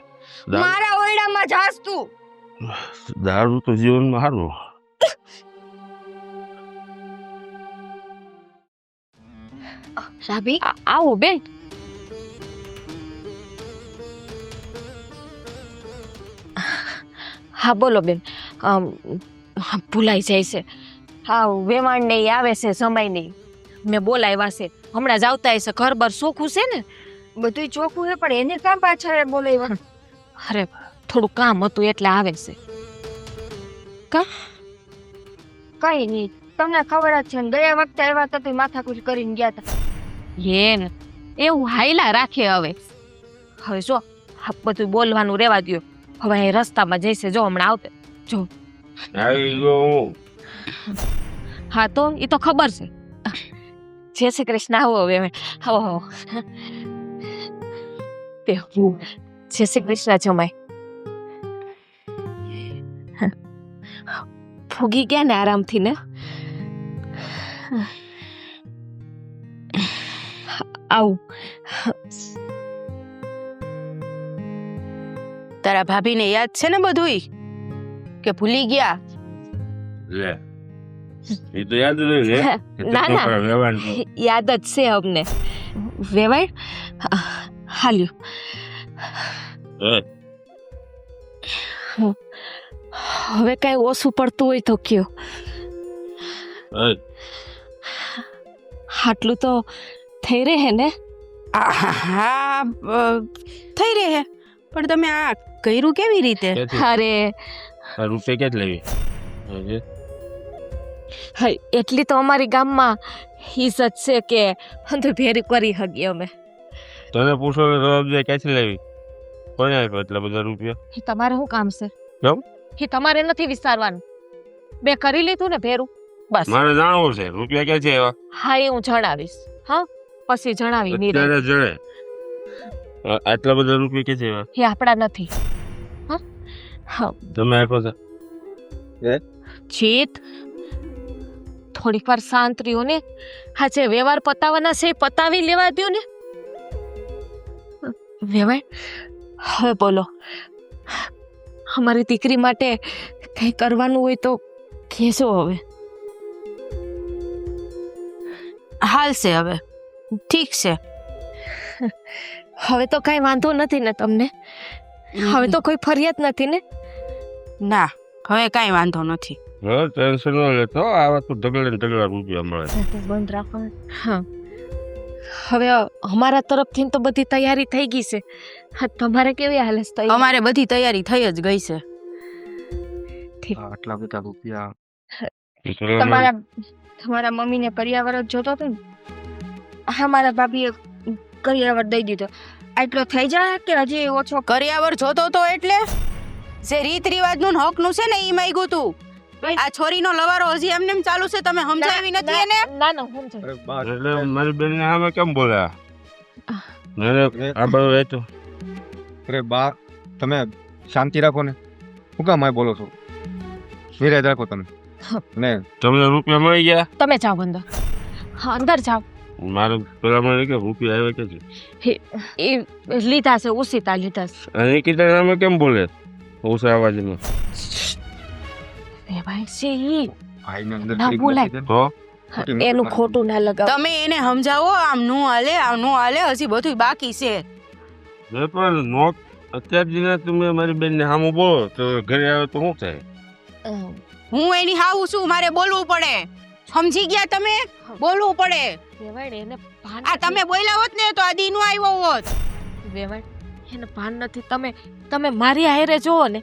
Speaker 4: મારા ઓરડામાં જાસ તું.
Speaker 2: દારૂ તો જીવનમાં સારું.
Speaker 4: રાબી
Speaker 1: આવો બેન. હા બોલો બેન. ભૂલાઈ જાય છે. હા વેવાણ નહીં આવે છે, સમય નહીં. મેં બોલાવ્યા છે, હમણાં જ આવતા હશે. ઘર બર ચોખ્ખું છે ને?
Speaker 4: બધું ચોખ્ખું હે પણ એને કામ પાછા બોલાવ્યા?
Speaker 1: અરે થોડું કામ હતું એટલે આવે છે.
Speaker 4: કઈ નહીં, તમને ખબર જ છે ને ગયા વખતે આવ્યા હતા તો માથાકૂટ કરીને ગયા હતા.
Speaker 1: ને એવું હાઈલા રાખે. હવે જો આ બધું બોલવાનું રેવા દ્યો. હવે અહીં રસ્તામાં જઈશે, જો હમણાં આવતે જો.
Speaker 2: આવી ગયો.
Speaker 1: હા તો એ તો ખબર છે. જય શ્રી કૃષ્ણ. આવો હવે આવો આવો. જય શ્રી કૃષ્ણ જમાય. ફૂગી ગયા ને આરામથી ને. આવું.
Speaker 5: તારા ભાભીને યાદ છે ને બધુંય કે ભૂલી ગયા?
Speaker 2: લે એ તો યાદ રહે છે.
Speaker 1: ના ના યાદ જ છે અમને. વેવાય હાલ્યું. હવે કઈ ઓછું પડતું હોય તો કયો.
Speaker 2: અય,
Speaker 1: આટલું તો થઈ રહે ને?
Speaker 5: હા થઈ રહે પણ તમે આ કર્યું કેવી રીતે?
Speaker 2: ક્યાંથી?
Speaker 1: અરે
Speaker 2: આ રૂપિયા ક્યાંથી લેવી? હજી?
Speaker 1: હા, એટલી તો અમારી ગામમાં ઇજ્જત છે કે હંધુ ભેરી કરી હગી અમે.
Speaker 2: તને પૂછો કે જવાબ દે, ક્યાંથી લેવી? કોને આપ્યા એટલા બધા રૂપિયા?
Speaker 1: એ તમારે શું કામ છે?
Speaker 2: કેમ?
Speaker 1: એ તમારે નથી વિચારવાનું. મેં કરી લીધું ને ભેરું, બસ.
Speaker 2: મારે જાણવું છે રૂપિયા ક્યાંથી આવ્યા.
Speaker 1: હા, એ હું જણાવીશ. હા, પછી જણાવી નહીં.
Speaker 2: અત્યારે જણે આટલા બધા રૂપિયા ક્યાંથી આવ્યા?
Speaker 1: એ આપણા નથી. હા હા,
Speaker 2: તમે આપ્યો છે?
Speaker 1: જીત થોડીક વાર શાંત રહ્યો ને. હા, જે વ્યવહાર પતાવવાના છે એ પતાવી લેવા દ્યો ને. વ્યવહાર હવે બોલો. અમારી દીકરી માટે કંઈ કરવાનું હોય તો કહેજો હવે.
Speaker 5: હાલશે હવે, ઠીક છે.
Speaker 1: હવે તો કાંઈ વાંધો નથી ને તમને? હવે તો કોઈ ફરિયાદ નથી ને?
Speaker 5: ના, હવે કાંઈ વાંધો નથી.
Speaker 2: હા, ટેન્શન ન લેતો. આવા તો ઢગલે ને ઢગલા રૂપિયા મળે.
Speaker 1: બંધ રાખો. હા, હવે અમારા તરફથી તો બધી તૈયારી થઈ ગઈ છે. હા, તમારે કેવી હાલત થઈ?
Speaker 5: અમારે બધી તૈયારી થઈ જ ગઈ છે.
Speaker 3: આટલા બધા રૂપિયા
Speaker 4: તમારા તમારા મમ્મીને કરિયાવર જ જોતો હતો ને? હા, મારા ભાભીએ કરિયાવર દઈ દીધો. આટલો થઈ જાય કે હજી ઓછો?
Speaker 5: કરિયાવર જોતો તો એટલે જે રીત રિવાજનું હકનું છે ને ઈ માંગ્યું તું. આ છોરીનો લવારો હજી એમને એમ ચાલુ છે, તમે સમજાવી નથી એને?
Speaker 1: ના ના, હું સમજાવી.
Speaker 3: અરે બા
Speaker 2: એટલે મારી બેન ને આમે કેમ બોલ્યા? આ બધું વેચો.
Speaker 3: અરે બા તમે શાંતિ રાખો ને. શું કામ આ બોલો છો? વિરાજ રાખો તમે. ને
Speaker 2: તમને રૂપિયા મળી ગયા?
Speaker 1: તમે જાઓ અંદર. હા, અંદર જાઓ.
Speaker 2: મારે પેલા મને કે રૂપિયા આવ્યા ક્યાંથી?
Speaker 1: એ લીધા છે, ઉસીતા લીધા છે.
Speaker 2: અને કીધા આમે કેમ બોલે ઓછા અવાજમાં?
Speaker 1: એ ભાઈ છે ઈ.
Speaker 3: ભાઈને અંદર
Speaker 1: ના
Speaker 3: કરી
Speaker 1: બોલાય.
Speaker 3: નાખી દે.
Speaker 2: તો
Speaker 1: એનું ખોટું ના લગાવ.
Speaker 5: તમે એને સમજાવો, આમ નું હાલે, આમ નું હાલે, હજી બધું બાકી છે.
Speaker 2: મેં પણ નોટ અત્યાર દિને તમે મારી બેન ને સામું બોલો તો ઘરે આવે તો શું થાય?
Speaker 5: હું એની હાવું છું, મારે બોલવું પડે. સમજી ગયા તમે? બોલવું પડે.
Speaker 1: વેવાડ એને ભાન
Speaker 5: આ તમે બોલ્યા હોત ને તો આ દી નો આવ્યો હોત.
Speaker 1: વેવાડ એને ભાન નથી. તમે મારી હારે જોવો ને,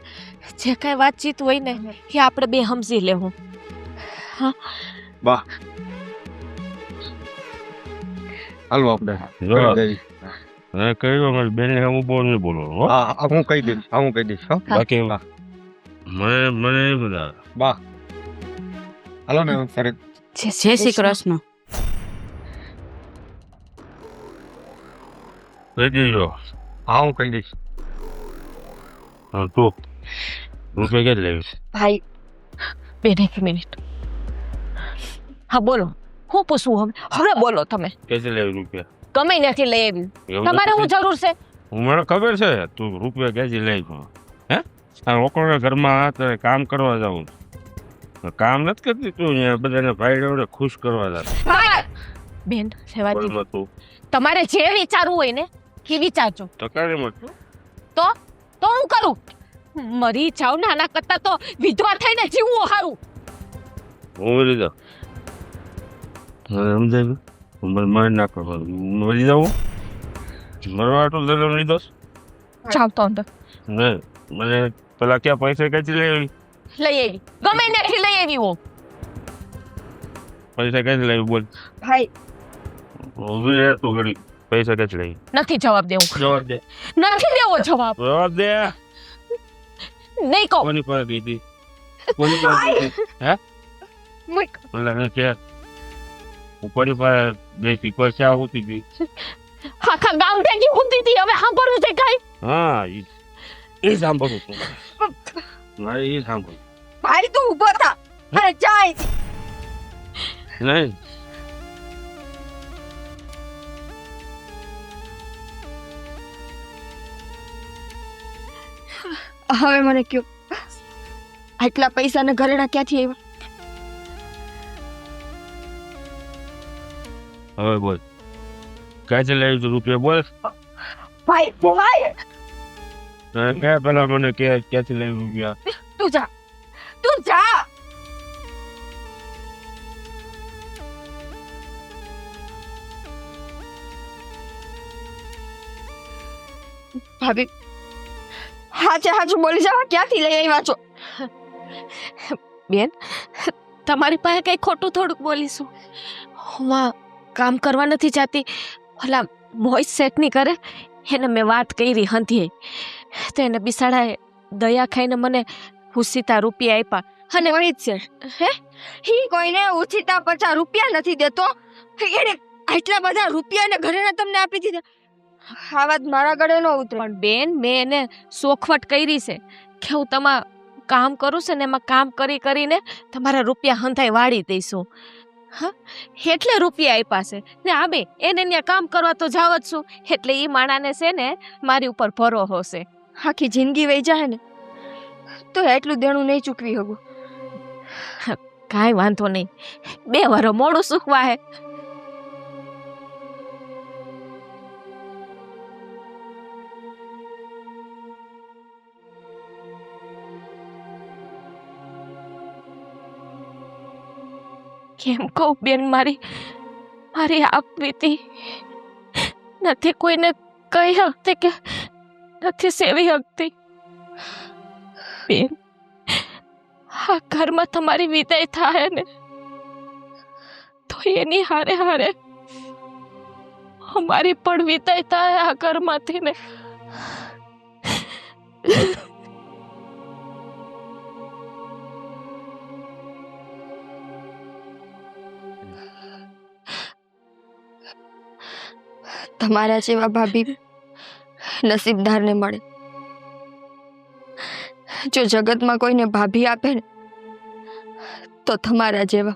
Speaker 1: જે કાંઈ વાતચીત હોય ને એ આપણે બે સમજી લેવું.
Speaker 3: બા હાલો આપણે
Speaker 2: જો
Speaker 3: કરી દઈએ.
Speaker 2: હવે કહ્યું મારી બેન ને સામું બોલ નહીં બોલો હો.
Speaker 3: હા હું કહી દઈશ. હા હું કહી દઈશ. હો
Speaker 2: બાકી મને નહીં બધા.
Speaker 3: બા હાલો ને સર.
Speaker 5: જય શ્રી કૃષ્ણ.
Speaker 2: કહી દેજો.
Speaker 3: હા હું કહી દઈશ.
Speaker 2: હા તું રૂપિયા ક્યાંથી લેવી?
Speaker 1: ભાઈ બેન એક મિનિટ. હા બોલો, હું પૂછવું હવે બોલો તમે.
Speaker 2: ક્યાંથી લેવી રૂપિયા?
Speaker 1: ગમે નથી લઈ આવી.
Speaker 2: એવું
Speaker 1: તમારે
Speaker 2: નથી.
Speaker 1: હું જરૂર છે?
Speaker 2: મને ખબર છે તું રૂપિયા ક્યાંથી લઈ છો. હે આ લોકોના ઘરમાં તારે કામ કરવા જાઉં કામ નથી કરતી તું? અહીંયા બધાને ભાઈ ખુશ કરવા જા.
Speaker 1: બેન સેવાજી,
Speaker 2: બોલમાં તું
Speaker 1: તમારે જે વિચારવું હોય ને એ વિચારજો.
Speaker 2: તકારી મત.
Speaker 1: તો હું કરું? મરી જાવ ને, આના કરતા તો વિધવા થઈને જીવવું સારું.
Speaker 2: હું મરી જાઉં? સમજાય મને મારી નાખો. મરી જાઉં? મરવા તો લડમ લીધો
Speaker 1: જાવ તો અંદર
Speaker 2: નહીં. મને પેલા ક્યાં પૈસા ક્યાંથી લેવી?
Speaker 1: લઈ આવી. ગમે નથી લઈ આવી હું.
Speaker 2: પૈસા ક્યાંથી લેવી બોલ?
Speaker 4: ભાઈ
Speaker 2: ઊભી રહે તું ઘડી. પૈસા ક્યાંથી લેવી?
Speaker 1: નથી જવાબ દેવું.
Speaker 2: જવાબ દે.
Speaker 1: નથી દેવો જવાબ.
Speaker 2: જવાબ દે.
Speaker 1: નહીં કહો.
Speaker 2: કોની પાસે ગઈ હતી? કોની પાસે ગઈ હતી? હે
Speaker 1: મૂક.
Speaker 2: મને કે ઉપરની પાસે ગઈ હતી પૈસા હોતી હતી.
Speaker 1: આખા ગામ ભેગી ઊંધી હતી. હવે સાંભળવું છે કાંઈ?
Speaker 2: હા એ સાંભળું તું. મારે એ સાંભળું.
Speaker 4: ભાઈ તું ઊભો થા. અરે જાય.
Speaker 2: નહીં
Speaker 4: હવે મને કયો, આટલા પૈસા ને ઘરેણા ક્યાંથી આવ્યા?
Speaker 2: હવે બોલ ક્યાંથી લેવી તું રૂપિયા બોલ.
Speaker 4: ભાઈ ભાઈ
Speaker 2: ક્યાં પેલા મને ક્યાંથી લેવી રૂપિયા?
Speaker 4: તું જા. ભાભી હાચું બોલી જાવ, ક્યાંથી લઈ આવ્યા છો?
Speaker 1: બેન, તમારી પાસે કંઈ ખોટું થોડુંક બોલીશું. હું આ કામ કરવા નથી જાતી. ઓલા વોઇસ સેટ નહીં કરે એને મેં વાત કરી હંધી, તો એને બિસાડાએ દયા ખાઈને મને ઉસીતા રૂપિયા આપ્યા.
Speaker 4: અને વળી જ છે હે, હી કોઈને ઉછીતા 50 રૂપિયા નથી દેતો, એને આટલા બધા રૂપિયા ને ઘરેના તમને આપી દીધા. આ વાત મારા ગળે ન ઉતરે.
Speaker 1: પણ બેન, મેં એને સોખવટ કરી છે કે હું તમારું કામ કરું છું ને એમાં કામ કરીને તમારા રૂપિયા હંધાઈ વાળી દઈશું. હા, એટલે રૂપિયા આપ્યા છે ને. આ બે એને ત્યાં કામ કરવા તો જાવ જ છું, એટલે એ માણાને છે ને મારી ઉપર ભરોસો છે.
Speaker 4: આખી જિંદગી વહી જાય ને તો એટલું દેણું નહીં ચૂકવી શકું.
Speaker 1: કાંઈ વાંધો નહીં, 2 વાર મોડું સુખવા હે. કેમ કહું બેન, મારી આપવીતી નથી કોઈને કહી શકતી કે નથી સેવી શકતી. બેન, આ ઘરમાં તમારી વિદાય થાય ને તો એની હારે હારે અમારી પણ વિદાય થાય આ ઘરમાંથી ને.
Speaker 4: તમારા જેવા ભાભી નસીબદારને મળે. જો જગતમાં કોઈને ભાભી આપે ને તો તમારા જેવા.